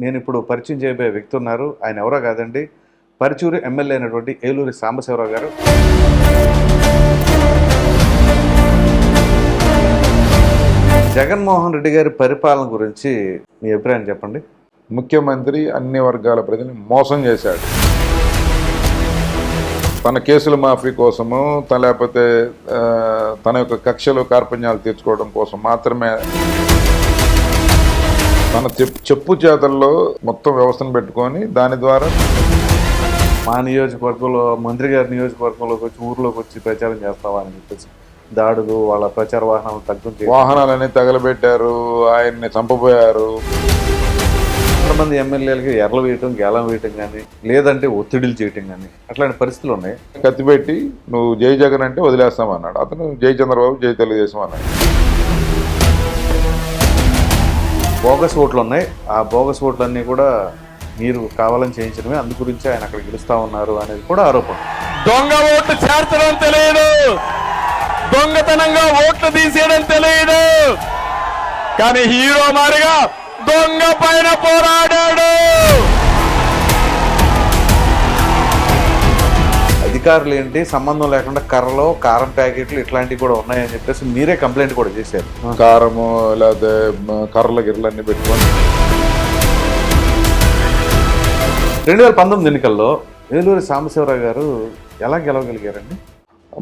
నేను ఇప్పుడు పరిచయం చేయబోయే వ్యక్తి ఉన్నారు. ఆయన ఎవరో కాదండి, పరుచూరు ఎమ్మెల్యే అయినటువంటి ఏలూరి సాంబశివరావు గారు. జగన్మోహన్ రెడ్డి గారి పరిపాలన గురించి మీ అభిప్రాయం చెప్పండి. ముఖ్యమంత్రి అన్ని వర్గాల ప్రజల్ని మోసం చేశాడు. తన కేసుల మాఫీ కోసము లేకపోతే తన యొక్క కక్షలు కార్పణ్యాలు తీర్చుకోవడం కోసం మాత్రమే తన చెప్పు చేతల్లో మొత్తం వ్యవస్థను పెట్టుకొని దాని ద్వారా మా నియోజకవర్గంలో మంత్రి గారి నియోజకవర్గంలోకి వచ్చి ఊర్లోకి వచ్చి ప్రచారం చేస్తావా అని చెప్పేసి దాడులు, వాళ్ళ ప్రచార వాహనాలు తగ్గుతాయి, వాహనాలన్నీ తగలబెట్టారు, ఆయన్ని చంపబోయారు. కొంతమంది ఎమ్మెల్యేలకి ఎర్రలు వేయటం, గేలం వేయటం కానీ, లేదంటే ఒత్తిడిలు చేయటం కానీ అట్లాంటి పరిస్థితులు ఉన్నాయి. కత్తిపెట్టి నువ్వు జై జగన్ అంటే వదిలేస్తామన్నాడు. అతను జై చంద్రబాబు, జై తెలుగుదేశం అన్నాడు. బోగస్ ఓట్లు ఉన్నాయి. ఆ బోగస్ ఓట్లన్నీ కూడా మీరు కావాలని చేయించడమే, అందు గురించి ఆయన అక్కడ గెలుస్తా ఉన్నారు అనేది కూడా ఆరోపణ. దొంగ ఓట్లు చేర్చడం తెలియదు, దొంగతనంగా ఓట్లు తీసేయడం తెలియదు, కానీ హీరో మారిగా దొంగ పైన పోరాడాడు. అధికారులు ఏంటి సంబంధం లేకుండా కర్రలో కారం ప్యాకెట్లు ఇట్లాంటివి కూడా ఉన్నాయని చెప్పేసి మీరే కంప్లైంట్ కూడా చేశారు. కారము లేకపోతే కర్రల గిర్రలన్నీ పెట్టుకొని 2019 ఎన్నికల్లో ఏలూరి సాంబశివరావు గారు ఎలా గెలవగలిగారండి?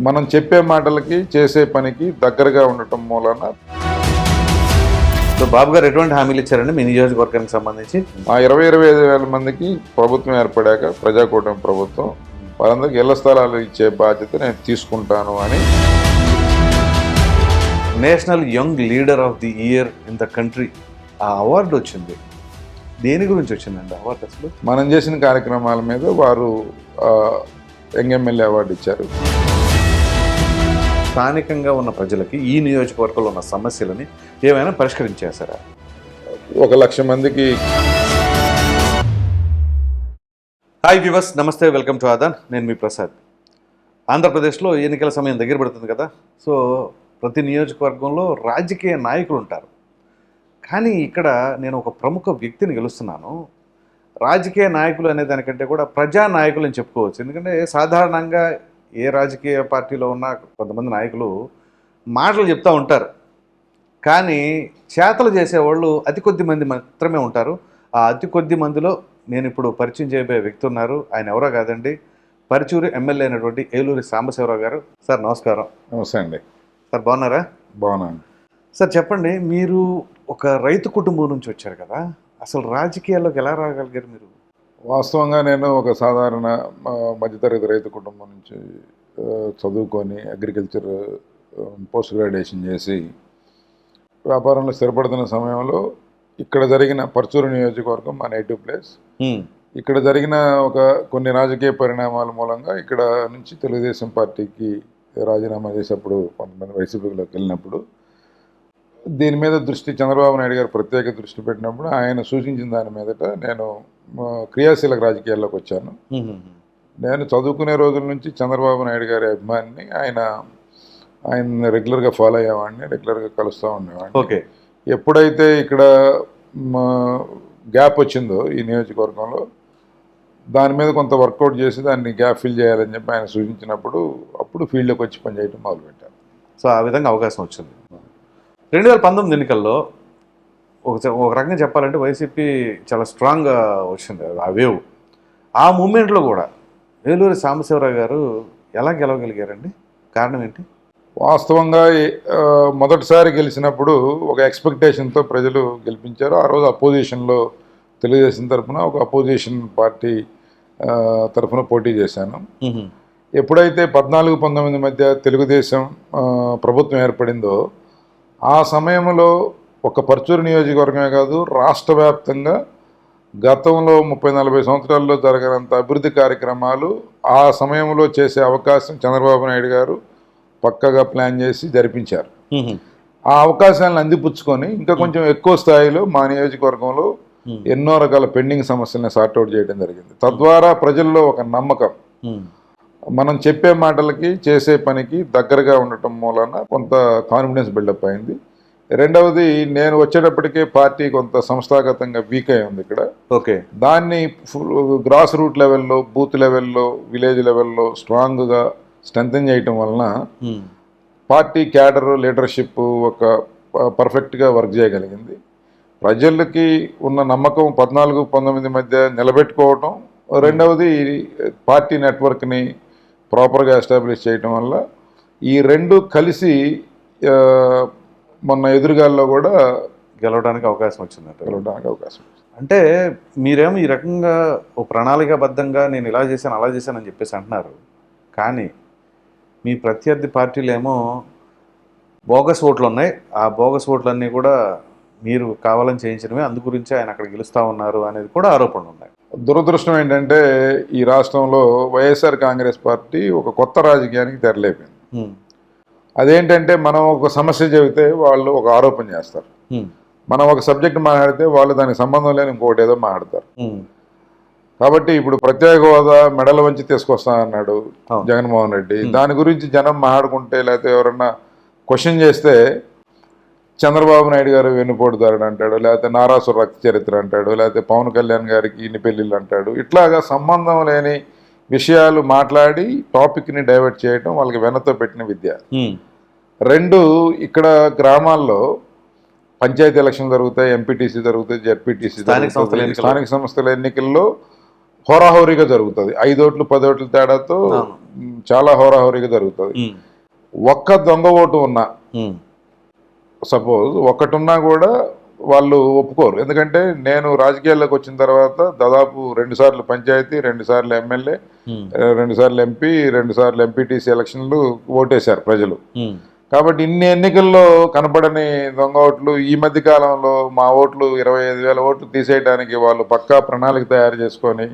మనం చెప్పే మాటలకి చేసే పనికి దగ్గరగా ఉండటం మూలన. బాబు గారు ఎటువంటి హామీలు ఇచ్చారండి మీ నియోజకవర్గానికి సంబంధించి? ఆ 25,000 మందికి ప్రభుత్వం ఏర్పడాక, ప్రజాకూటమి ప్రభుత్వం, వాళ్ళందరికీ ఇళ్ల స్థలాలు ఇచ్చే బాధ్యత నేను తీసుకుంటాను అని. National young leader of the year in the country ఆ అవార్డు వచ్చింది. దేని గురించి వచ్చిందండి అవార్డు? అసలు మనం చేసిన కార్యక్రమాల మీద వారు యంగ్ ఎమ్మెల్యే అవార్డు ఇచ్చారు. స్థానికంగా ఉన్న ప్రజలకి ఈ నియోజకవర్గంలో ఉన్న సమస్యలని ఏమైనా పరిష్కరించేశారా? 1,00,000 మందికి. హాయ్ వ్యూవర్స్, నమస్తే, వెల్కమ్ టు ఆదాన్. నేను మీ ప్రసాద్. ఆంధ్రప్రదేశ్లో ఎన్నికల సమయం దగ్గర పడుతుంది కదా, సో ప్రతి నియోజకవర్గంలో రాజకీయ నాయకులు ఉంటారు. కానీ ఇక్కడ నేను ఒక ప్రముఖ వ్యక్తిని గెలుస్తున్నాను. రాజకీయ నాయకులు అనే దానికంటే కూడా ప్రజా నాయకులు అని చెప్పుకోవచ్చు. ఎందుకంటే సాధారణంగా ఏ రాజకీయ పార్టీలో ఉన్న కొంతమంది నాయకులు మాటలు చెప్తూ ఉంటారు, కానీ చేతలు చేసేవాళ్ళు అతి కొద్ది మంది మాత్రమే ఉంటారు. ఆ అతి కొద్ది మందిలో నేను ఇప్పుడు పరిచయం చేయబోయే వ్యక్తి ఉన్నారు. ఆయన ఎవరో కాదండి, పరుచూరు ఎమ్మెల్యే అయినటువంటి ఏలూరి సాంబశివరావు గారు. సార్ నమస్కారం. నమస్తే అండి. సార్ బాగున్నారా? బాగున్నాను సార్. చెప్పండి, మీరు ఒక రైతు కుటుంబం నుంచి వచ్చారు కదా, అసలు రాజకీయాల్లోకి ఎలా రాగలిగారు మీరు? వాస్తవంగా నేను ఒక సాధారణ మధ్యతరగతి రైతు కుటుంబం నుంచి చదువుకొని అగ్రికల్చర్ పోస్ట్ గ్రాడ్యుయేషన్ చేసి వ్యాపారంలో స్థిరపడుతున్న సమయంలో ఇక్కడ జరిగిన పరుచూరు నియోజకవర్గం మా నేటివ్ ప్లేస్. ఇక్కడ జరిగిన కొన్ని రాజకీయ పరిణామాల మూలంగా ఇక్కడ నుంచి తెలుగుదేశం పార్టీకి రాజీనామా చేసేప్పుడు కొంతమంది వైసీపీలోకి వెళ్ళినప్పుడు దీని మీద చంద్రబాబు నాయుడు గారు ప్రత్యేక దృష్టి పెట్టినప్పుడు ఆయన సూచించిన దాని మీదట నేను క్రియాశీలక రాజకీయాల్లోకి వచ్చాను. నేను చదువుకునే రోజుల నుంచి చంద్రబాబు నాయుడు గారి అభిమానిని. ఆయన రెగ్యులర్గా ఫాలో అయ్యేవాడిని, రెగ్యులర్గా కలుస్తూ ఉండేవాడిని. ఎప్పుడైతే ఇక్కడ గ్యాప్ వచ్చిందో ఈ నియోజకవర్గంలో, దాని మీద కొంత వర్కౌట్ చేసి దాన్ని గ్యాప్ ఫిల్ చేయాలని చెప్పి ఆయన సూచించినప్పుడు అప్పుడు ఫీల్డ్లోకి వచ్చి పనిచేయడం మొదలుపెట్టాను. సో ఆ విధంగా అవకాశం వచ్చింది. 2019 ఎన్నికల్లో ఒక రకంగా చెప్పాలంటే వైసీపీ చాలా స్ట్రాంగ్గా వచ్చింది ఆ వేవ్. ఆ మూమెంట్లో కూడా ఏలూరి సాంబశివరావు గారు ఎలా గెలవగలిగారండి? కారణం ఏంటి? వాస్తవంగా మొదటిసారి గెలిచినప్పుడు ఒక ఎక్స్పెక్టేషన్తో ప్రజలు గెలిపించారు. ఆ రోజు అపోజిషన్లో తెలుగుదేశం తరఫున ఒక అపోజిషన్ పార్టీ తరఫున పోటీ చేశాను. ఎప్పుడైతే 14-19 మధ్య తెలుగుదేశం ప్రభుత్వం ఏర్పడిందో ఆ సమయంలో ఒక పరుచూరు నియోజకవర్గమే కాదు, రాష్ట్ర వ్యాప్తంగా గతంలో 30-40 సంవత్సరాల్లో జరగనంత అభివృద్ధి కార్యక్రమాలు ఆ సమయంలో చేసే అవకాశం చంద్రబాబు నాయుడు గారు పక్కగా ప్లాన్ చేసి జరిపించారు. ఆ అవకాశాలను అందిపుచ్చుకొని ఇంకా కొంచెం ఎక్కువ స్థాయిలో మా నియోజకవర్గంలో ఎన్నో రకాల పెండింగ్ సమస్యలను సార్ట్అవుట్ చేయడం జరిగింది. తద్వారా ప్రజల్లో ఒక నమ్మకం, మనం చెప్పే మాటలకి చేసే పనికి దగ్గరగా ఉండటం మూలన కొంత కాన్ఫిడెన్స్ బిల్డప్ అయింది. రెండవది నేను వచ్చేటప్పటికే పార్టీ కొంత సంస్థాగతంగా వీక్ అయి ఉంది ఇక్కడ. ఓకే. దాన్ని గ్రాస్ రూట్ లెవెల్లో, బూత్ లెవెల్లో, విలేజ్ లెవెల్లో స్ట్రాంగ్గా స్ట్రెంథెన్ చేయటం వలన పార్టీ క్యాడర్ లీడర్షిప్ ఒక పర్ఫెక్ట్గా వర్క్ చేయగలిగింది. ప్రజలకి ఉన్న నమ్మకం 14-19 మధ్య నిలబెట్టుకోవటం, రెండవది పార్టీ నెట్వర్క్ని ప్రాపర్గా ఎస్టాబ్లిష్ చేయటం వల్ల ఈ రెండు కలిసి మొన్న ఎదురుగాల్లో కూడా గెలవడానికి అవకాశం వచ్చిందంట. గెలవడానికి అవకాశం. అంటే మీరేమో ఈ రకంగా ఓ ప్రణాళికాబద్ధంగా నేను ఇలా చేశాను అలా చేశాను అని చెప్పేసి అంటున్నారు. కానీ మీ ప్రత్యర్థి పార్టీలేమో బోగస్ ఓట్లు ఉన్నాయి. ఆ బోగస్ ఓట్లన్నీ కూడా మీరు కావాలని చేయించడమే, అందు గురించి ఆయన అక్కడ గెలుస్తూ ఉన్నారు అనేది కూడా ఆరోపణలు ఉన్నాయి. దురదృష్టం ఏంటంటే ఈ రాష్ట్రంలో వైఎస్ఆర్ కాంగ్రెస్ పార్టీ ఒక కొత్త రాజకీయానికి తెరలేపింది. అదేంటంటే మనం ఒక సమస్య చెబితే వాళ్ళు ఒక ఆరోపణ చేస్తారు, మనం ఒక సబ్జెక్ట్ మాట్లాడితే వాళ్ళు దానికి సంబంధం లేని ఇంకోటి ఏదో మాట్లాడతారు. కాబట్టి ఇప్పుడు ప్రత్యేక హోదా మెడల వంచి తీసుకొస్తా అన్నాడు జగన్మోహన్ రెడ్డి. దాని గురించి జనం మాట్లాడుకుంటే లేకపోతే ఎవరన్నా క్వశ్చన్ చేస్తే చంద్రబాబు నాయుడు గారు వెన్నుపోటుదారుడు అంటాడు, లేకపోతే నారాసుర రక్త చరిత్ర అంటాడు, లేకపోతే పవన్ కళ్యాణ్ గారికి ఇన్ని పెళ్ళిళ్ళు అంటాడు. ఇట్లాగా సంబంధం లేని విషయాలు మాట్లాడి టాపిక్ని డైవర్ట్ చేయడం వాళ్ళకి వెనతో పెట్టిన విద్య. రెండు, ఇక్కడ గ్రామాల్లో పంచాయతీ ఎలక్షన్ జరుగుతాయి, ఎంపీటీసీ జరుగుతాయి, జెడ్పీటీసీ జరుగుతాయి. స్థానిక సంస్థల ఎన్నికల్లో హోరాహోరీగా జరుగుతుంది. 5 ఓట్లు 10 ఓట్ల తేడాతో చాలా హోరాహోరీగా జరుగుతుంది. ఒక్క దొంగ ఓటు ఉన్నా, సపోజ్ ఒకటున్నా కూడా వాళ్ళు ఒప్పుకోరు. ఎందుకంటే నేను రాజకీయాల్లోకి వచ్చిన తర్వాత దాదాపు 2 సార్లు పంచాయతీ, 2 సార్లు ఎమ్మెల్యే, 2 సార్లు ఎంపీ, 2 సార్లు ఎంపీటీసీ ఎలక్షన్లు ఓటేశారు ప్రజలు. కాబట్టి ఇన్ని ఎన్నికల్లో కనపడని దొంగ ఓట్లు ఈ మధ్య కాలంలో మా ఓట్లు 25,000 ఓట్లు తీసేయడానికి వాళ్ళు పక్కా ప్రణాళిక తయారు చేసుకొని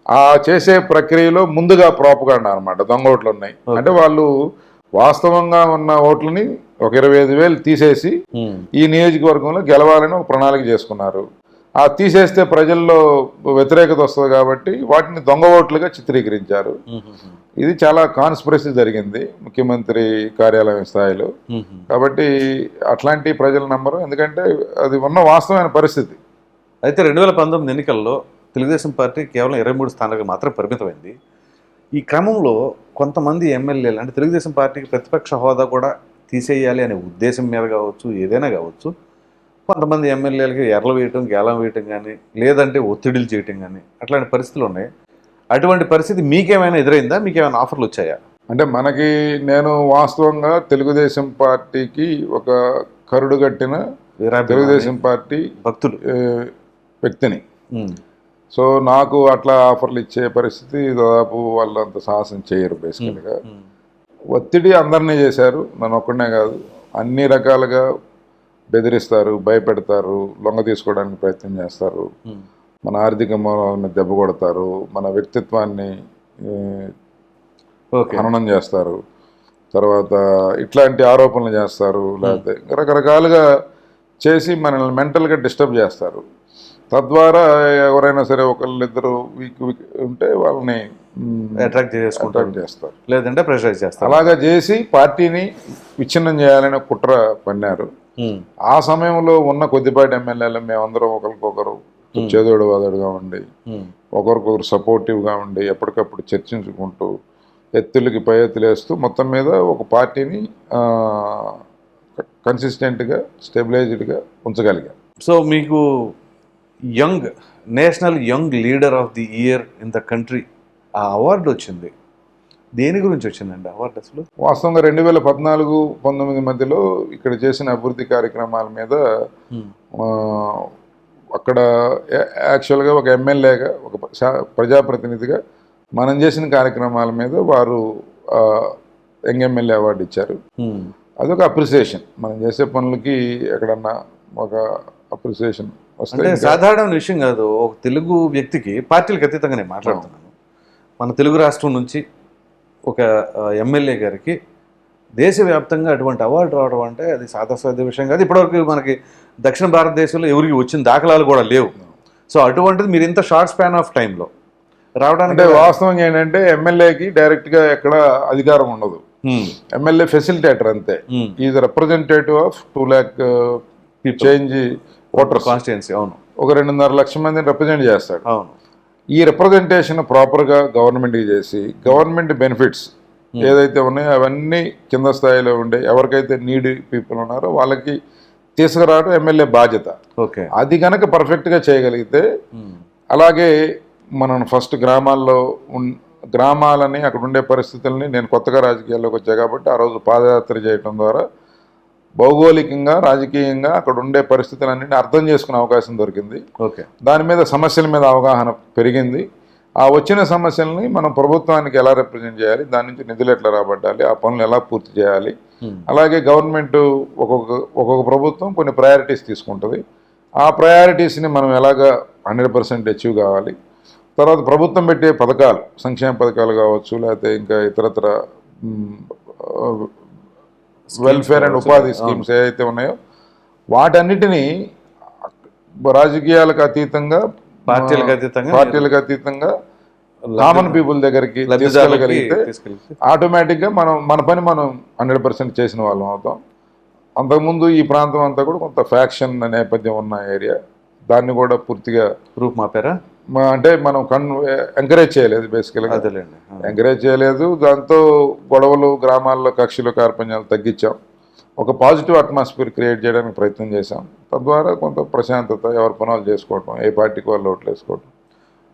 ఆ చేసే ప్రక్రియలో ముందుగా ప్రోపగాండా అనమాట. దొంగ ఓట్లు ఉన్నాయి అంటే వాళ్ళు వాస్తవంగా ఉన్న ఓట్లని ఒక 25,000 తీసేసి ఈ నియోజకవర్గంలో గెలవాలని ఒక ప్రణాళిక చేసుకున్నారు. ఆ తీసేస్తే ప్రజల్లో వ్యతిరేకత వస్తుంది కాబట్టి వాటిని దొంగ ఓట్లుగా చిత్రీకరించారు. ఇది చాలా కాన్స్పిరసీ జరిగింది ముఖ్యమంత్రి కార్యాలయం స్థాయిలో. కాబట్టి అట్లాంటి ప్రజల నమ్మరు, ఎందుకంటే అది ఉన్న వాస్తవమైన పరిస్థితి. అయితే 2019 ఎన్నికల్లో తెలుగుదేశం పార్టీ కేవలం 23 స్థానాలకు మాత్రం పరిమితమైంది. ఈ క్రమంలో కొంతమంది ఎమ్మెల్యేలు అంటే తెలుగుదేశం పార్టీకి ప్రతిపక్ష హోదా కూడా తీసేయాలి అనే ఉద్దేశం మీద కావచ్చు, ఏదైనా కావచ్చు, కొంతమంది ఎమ్మెల్యేలకి ఎర్రలు వేయటం, గేలం వేయటం కానీ, లేదంటే ఒత్తిడిలు చేయటం కానీ అట్లాంటి పరిస్థితులు ఉన్నాయి. అటువంటి పరిస్థితి మీకేమైనా ఎదురైందా? మీకేమైనా ఆఫర్లు వచ్చాయా? అంటే నేను వాస్తవంగా తెలుగుదేశం పార్టీకి ఒక కరుడుగట్టిన తెలుగుదేశం పార్టీ భక్తులు వ్యక్తిని. సో నాకు అట్లా ఆఫర్లు ఇచ్చే పరిస్థితి దాదాపు వాళ్ళు అంత సాహసం చేయరు. బేసికల్గా ఒత్తిడి అందరినీ చేశారు, నన్ను ఒక్కడనే కాదు. అన్ని రకాలుగా బెదిరిస్తారు, భయపెడతారు, లొంగ తీసుకోవడానికి ప్రయత్నం చేస్తారు, మన ఆర్థిక మూలాలను దెబ్బ కొడతారు, మన వ్యక్తిత్వాన్ని హననం చేస్తారు, తర్వాత ఇట్లాంటి ఆరోపణలు చేస్తారు, లేకపోతే రకరకాలుగా చేసి మనల్ని మెంటల్గా డిస్టర్బ్ చేస్తారు. తద్వారా ఎవరైనా సరే ఒకళ్ళిద్దరు వీక్ ఉంటే వాళ్ళని అట్రాక్ట్ చేస్తారు, లేదంటే ప్రెషరైజ్ చేస్తారు. అలాగా చేసి పార్టీని విచ్ఛిన్నం చేయాలని కుట్ర పన్నారు. ఆ సమయంలో ఉన్న కొద్దిపాటి ఎమ్మెల్యేలు మేమందరం ఒకరికొకరు చేదోడు వాదోడుగా ఉండి, ఒకరికొకరు సపోర్టివ్గా ఉండి, ఎప్పటికప్పుడు చర్చించుకుంటూ ఎత్తులకి పై ఎత్తులేస్తూ మొత్తం మీద ఒక పార్టీని కన్సిస్టెంట్గా స్టెబిలైజ్డ్గా ఉంచగలిగాం. సో మీకు national young leader of the year in the country ఆ అవార్డు వచ్చింది. దేని గురించి వచ్చిందండి అవార్డు? అసలు వాస్తవంగా 2014-19 మధ్యలో ఇక్కడ చేసిన అభివృద్ధి కార్యక్రమాల మీద అక్కడ యాక్చువల్గా ఒక ఎమ్మెల్యేగా, ఒక ప్రజాప్రతినిధిగా మనం చేసిన కార్యక్రమాల మీద వారు యంగ్ ఎమ్మెల్యే అవార్డు ఇచ్చారు. అదొక అప్రిసియేషన్, మనం చేసే పనులకి ఎక్కడన్నా ఒక అప్రిసియేషన్ వస్తే సాధారణ విషయం కాదు. ఒక తెలుగు వ్యక్తికి, పార్టీలకు అతీతంగా నేను మాట్లాడుతున్నాను, మన తెలుగు రాష్ట్రం నుంచి ఒక ఎమ్మెల్యే గారికి దేశవ్యాప్తంగా అటువంటి అవార్డు రావడం అంటే అది సాధారణ విషయం కాదు. ఇప్పటివరకు మనకి దక్షిణ భారతదేశంలో ఎవరికి వచ్చిన దాఖలాలు కూడా లేవు. సో అటువంటిది మీరు ఇంత షార్ట్ స్పాన్ ఆఫ్ టైంలో రావడానికి వాస్తవంగా ఏంటంటే ఎమ్మెల్యేకి డైరెక్ట్గా ఎక్కడ అధికారం ఉండదు. ఎమ్మెల్యే ఫెసిలిటేటర్ అంతే. Is representative of 2 lakh change voters constituency. అవును, ఒక 2.5 లక్షల మందిని రిప్రజెంట్ చేస్తాడు. అవును. ఈ రిప్రజెంటేషన్ ప్రాపర్గా గవర్నమెంట్కి చేసి గవర్నమెంట్ బెనిఫిట్స్ ఏదైతే ఉన్నాయో అవన్నీ కింద స్థాయిలో ఉండే ఎవరికైతే నీడ్ పీపుల్ ఉన్నారో వాళ్ళకి తీసుకురావడం ఎమ్మెల్యే బాధ్యత. ఓకే, అది కనుక పర్ఫెక్ట్గా చేయగలిగితే, అలాగే మనం ఫస్ట్ గ్రామాలని అక్కడ ఉండే పరిస్థితుల్ని, నేను కొత్తగా రాజకీయాల్లోకి వచ్చా కాబట్టి ఆ రోజు పాదయాత్ర చేయడం ద్వారా భౌగోళికంగా రాజకీయంగా అక్కడ ఉండే పరిస్థితులన్నింటినీ అర్థం చేసుకునే అవకాశం దొరికింది. ఓకే, దాని మీద సమస్యల మీద అవగాహన పెరిగింది. ఆ వచ్చిన సమస్యల్ని మనం ప్రభుత్వానికి ఎలా రిప్రజెంట్ చేయాలి, దాని నుంచి నిధులు ఎట్లా రాబట్టాలి, ఆ పనులు ఎలా పూర్తి చేయాలి. అలాగే గవర్నమెంట్ ఒక్కొక్క ప్రభుత్వం కొన్ని ప్రయారిటీస్ తీసుకుంటుంది. ఆ ప్రయారిటీస్ని మనం ఎలాగా 100% అచీవ్ కావాలి. తర్వాత ప్రభుత్వం పెట్టే పథకాలు, సంక్షేమ పథకాలు కావచ్చు, లేకపోతే ఇంకా ఇతరత్ర వెల్ఫేర్ అండ్ ఉపాధి స్కీమ్స్ ఏవైతే ఉన్నాయో వాటన్నిటినీ రాజకీయాలకు అతీతంగా, పార్టీలకు అతీతంగా కామన్ పీపుల్ దగ్గరికి తీసుకెళ్ళగలిగితే ఆటోమేటిక్గా మన పని మనం 100% చేసిన వాళ్ళం అవుతాం. అంతకుముందు ఈ ప్రాంతం అంతా కూడా కొంత ఫ్యాక్షన్ నేపథ్యం ఉన్న ఏరియా. దాన్ని కూడా పూర్తిగా రూపుమాపారా? అంటే మనం ఎంకరేజ్ చేయలేదు, బేసికల్గా ఎంకరేజ్ చేయలేదు. దాంతో గొడవలు, గ్రామాల్లో కక్షలు, కార్పణ్యాలు తగ్గించాం. ఒక పాజిటివ్ అట్మాస్ఫియర్ క్రియేట్ చేయడానికి ప్రయత్నం చేశాం. తద్వారా కొంత ప్రశాంతత, ఎవరి పనులు చేసుకోవటం, ఏ పార్టీకి వాళ్ళు ఓట్లు వేసుకోవటం.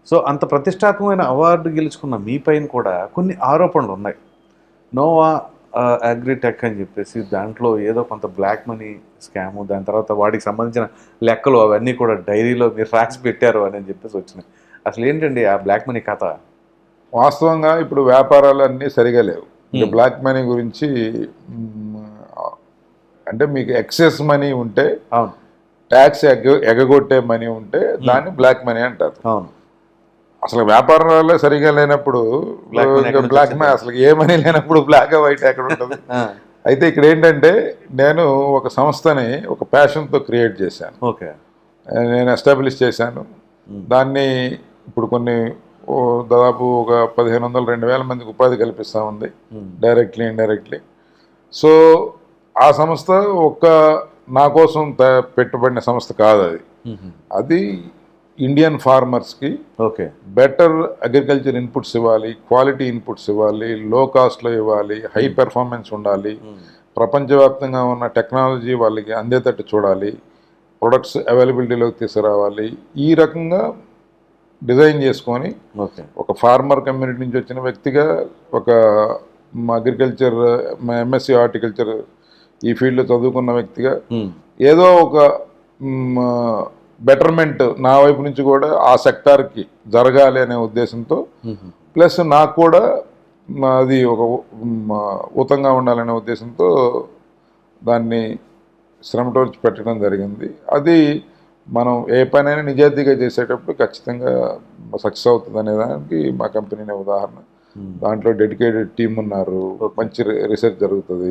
సో అంత ప్రతిష్టాత్మకమైన అవార్డు గెలుచుకున్న మీ పైన కూడా కొన్ని ఆరోపణలు ఉన్నాయి. నోవా అగ్రిటెక్ అని చెప్పేసి దాంట్లో ఏదో కొంత బ్లాక్ మనీ స్కాము, దాని తర్వాత వాటికి సంబంధించిన లెక్కలు అవన్నీ కూడా డైరీలో మీరు రాసి పెట్టారు అని చెప్పేసి వచ్చినాయి. అసలు ఏంటండి ఆ బ్లాక్ మనీ కథ? వాస్తవంగా ఇప్పుడు వ్యాపారాలు అన్నీ సరిగా లేవు. బ్లాక్ మనీ గురించి అంటే మీకు ఎక్సెస్ మనీ ఉంటే, ట్యాక్స్ ఎగగొట్టే మనీ ఉంటే దాన్ని బ్లాక్ మనీ అంటారు. అవును, అసలు వ్యాపారాలే సరిగా లేనప్పుడు బ్లాక్ మనీ, అసలు ఏ మనీ లేనప్పుడు బ్లాక్ వైట్ ఎక్కడ ఉంటుంది? అయితే ఇక్కడ ఏంటంటే, నేను ఒక సంస్థని ఒక ప్యాషన్తో క్రియేట్ చేశాను. ఓకే, నేను ఎస్టాబ్లిష్ చేశాను. దాన్ని ఇప్పుడు దాదాపు ఒక 1500-2000 మందికి ఉపాధి కల్పిస్తూ ఉంది, డైరెక్ట్లీ ఇండైరెక్ట్లీ. సో ఆ సంస్థ నా కోసం పెట్టుబడిన సంస్థ కాదు అది. అది ఇండియన్ ఫార్మర్స్కి బెటర్ అగ్రికల్చర్ ఇన్పుట్స్ ఇవ్వాలి, క్వాలిటీ ఇన్పుట్స్ ఇవ్వాలి, లో కాస్ట్లో ఇవ్వాలి, హై పెర్ఫార్మెన్స్ ఉండాలి, ప్రపంచవ్యాప్తంగా ఉన్న టెక్నాలజీ వాళ్ళకి అందేటట్టు చూడాలి, ప్రొడక్ట్స్ అవైలబిలిటీలోకి తీసుకురావాలి. ఈ రకంగా డిజైన్ చేసుకొని ఒక ఫార్మర్ కమ్యూనిటీ నుంచి వచ్చిన వ్యక్తిగా, ఒక అగ్రికల్చర్ ఎంఎస్సి హార్టికల్చర్ ఈ ఫీల్డ్లో చదువుకున్న వ్యక్తిగా ఏదో ఒక బెటర్మెంట్ నా వైపు నుంచి కూడా ఆ సెక్టార్కి జరగాలి అనే ఉద్దేశంతో, ప్లస్ నాకు కూడా అది ఒక ఊతంగా ఉండాలనే ఉద్దేశంతో దాన్ని శ్రమటోర్చి పెట్టడం జరిగింది. అది మనం ఏ పనైనా నిజాయితీగా చేసేటప్పుడు ఖచ్చితంగా సక్సెస్ అవుతుంది అనే దానికి మా కంపెనీనే ఉదాహరణ. దాంట్లో డెడికేటెడ్ టీమ్ ఉన్నారు, మంచి రీసెర్చ్ జరుగుతుంది,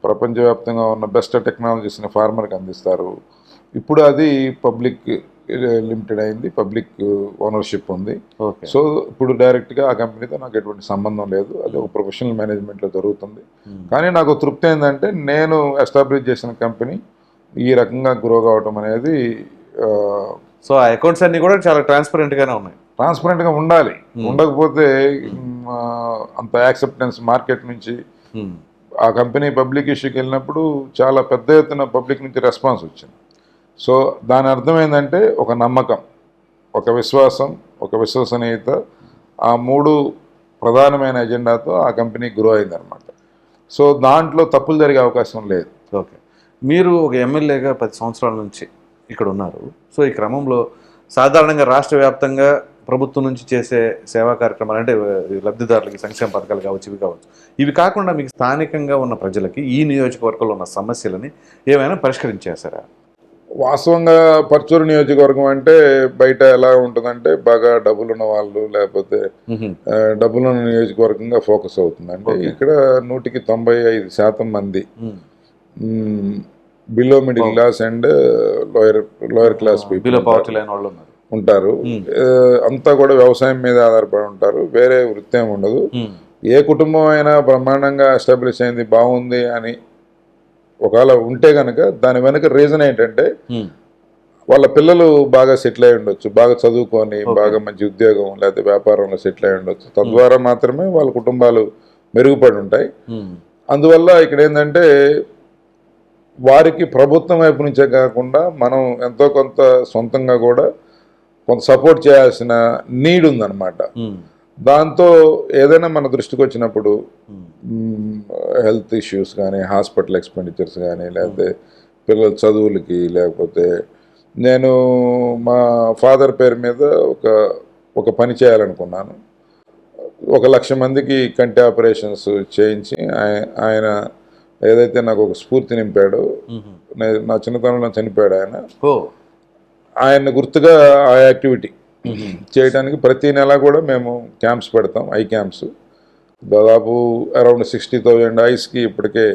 ప్రపంచవ్యాప్తంగా ఉన్న బెస్ట్ టెక్నాలజీస్ని ఫార్మర్కి అందిస్తారు. ఇప్పుడు అది పబ్లిక్ లిమిటెడ్ అయింది, పబ్లిక్ ఓనర్షిప్ ఉంది. సో ఇప్పుడు డైరెక్ట్గా ఆ కంపెనీతో నాకు ఎటువంటి సంబంధం లేదు, అది ఒక ప్రొఫెషనల్ మేనేజ్మెంట్లో జరుగుతుంది. కానీ నాకు తృప్తి ఏంటంటే, నేను ఎస్టాబ్లిష్ చేసిన కంపెనీ ఈ రకంగా గ్రో కావటం అనేది. సో ఆ అకౌంట్స్ అన్నీ కూడా చాలా ట్రాన్స్పరెంట్గానే ఉన్నాయి. ట్రాన్స్పరెంట్గా ఉండాలి, ఉండకపోతే అంత యాక్సెప్టెన్స్ మార్కెట్ నుంచి. ఆ కంపెనీ పబ్లిక్ ఇష్యూకి వెళ్ళినప్పుడు చాలా పెద్ద ఎత్తున పబ్లిక్ నుంచి రెస్పాన్స్ వచ్చింది. సో దాని అర్థం ఏంటంటే, ఒక నమ్మకం, ఒక విశ్వాసం, ఒక విశ్వసనీయత, ఆ 3 ప్రధానమైన ఎజెండాతో ఆ కంపెనీ గ్రో అయిందనమాట. సో దాంట్లో తప్పులు జరిగే అవకాశం లేదు. ఓకే, మీరు ఒక ఎమ్మెల్యేగా 10 సంవత్సరాల నుంచి ఇక్కడ ఉన్నారు. సో ఈ క్రమంలో సాధారణంగా రాష్ట్ర వ్యాప్తంగా ప్రభుత్వం నుంచి చేసే సేవా కార్యక్రమాలు అంటే లబ్ధిదారులకి సంక్షేమ పథకాలు కావచ్చు, ఇవి కావచ్చు, ఇవి కాకుండా మీకు స్థానికంగా ఉన్న ప్రజలకి ఈ నియోజకవర్గంలో ఉన్న సమస్యలని ఏమైనా పరిష్కరించేశారా? వాస్తవంగా పర్చూరు నియోజకవర్గం అంటే బయట ఎలా ఉంటుందంటే, బాగా డబ్బులున్న వాళ్ళు, లేకపోతే డబ్బులున్న నియోజకవర్గంగా ఫోకస్ అవుతుంది. అంటే ఇక్కడ 195% మంది below middle class and lower class people ఉంటారు. అంతా కూడా వ్యవసాయం మీద ఆధారపడి ఉంటారు, వేరే వృత్తి ఏమి ఉండదు. ఏ కుటుంబం అయినా బ్రహ్మాండంగా ఎస్టాబ్లిష్ అయింది బాగుంది అని ఒకవేళ ఉంటే కనుక దాని వెనుక రీజన్ ఏంటంటే వాళ్ళ పిల్లలు బాగా సెటిల్ అయి ఉండొచ్చు, బాగా చదువుకొని బాగా మంచి ఉద్యోగం లేకపోతే వ్యాపారంలో సెటిల్ అయి ఉండొచ్చు. తద్వారా మాత్రమే వాళ్ళ కుటుంబాలు మెరుగుపడి ఉంటాయి. అందువల్ల ఇక్కడ ఏంటంటే వారికి ప్రభుత్వం వైపు నుంచే కాకుండా మనం ఎంతో కొంత సొంతంగా కూడా కొంత సపోర్ట్ చేయాల్సిన నీడ్ ఉందన్నమాట. దాంతో ఏదైనా మన దృష్టికి వచ్చినప్పుడు హెల్త్ ఇష్యూస్ కానీ, హాస్పిటల్ ఎక్స్పెండిచర్స్ కానీ, లేకపోతే పిల్లల చదువులకి, లేకపోతే నేను మా ఫాదర్ పేరు మీద ఒక పని చేయాలనుకున్నాను. 1,00,000 మందికి కంటి ఆపరేషన్స్ చేయించి ఆయన ఏదైతే నాకు ఒక స్ఫూర్తి నింపాడో, నా చిన్నతనంలో చనిపోయాడు ఆయన గుర్తుగా ఆ యాక్టివిటీ చేయడానికి ప్రతి నెల కూడా మేము క్యాంప్స్ పెడతాం, ఐ క్యాంప్స్. దాదాపు అరౌండ్ 60,000 ఐస్కి ఇప్పటికే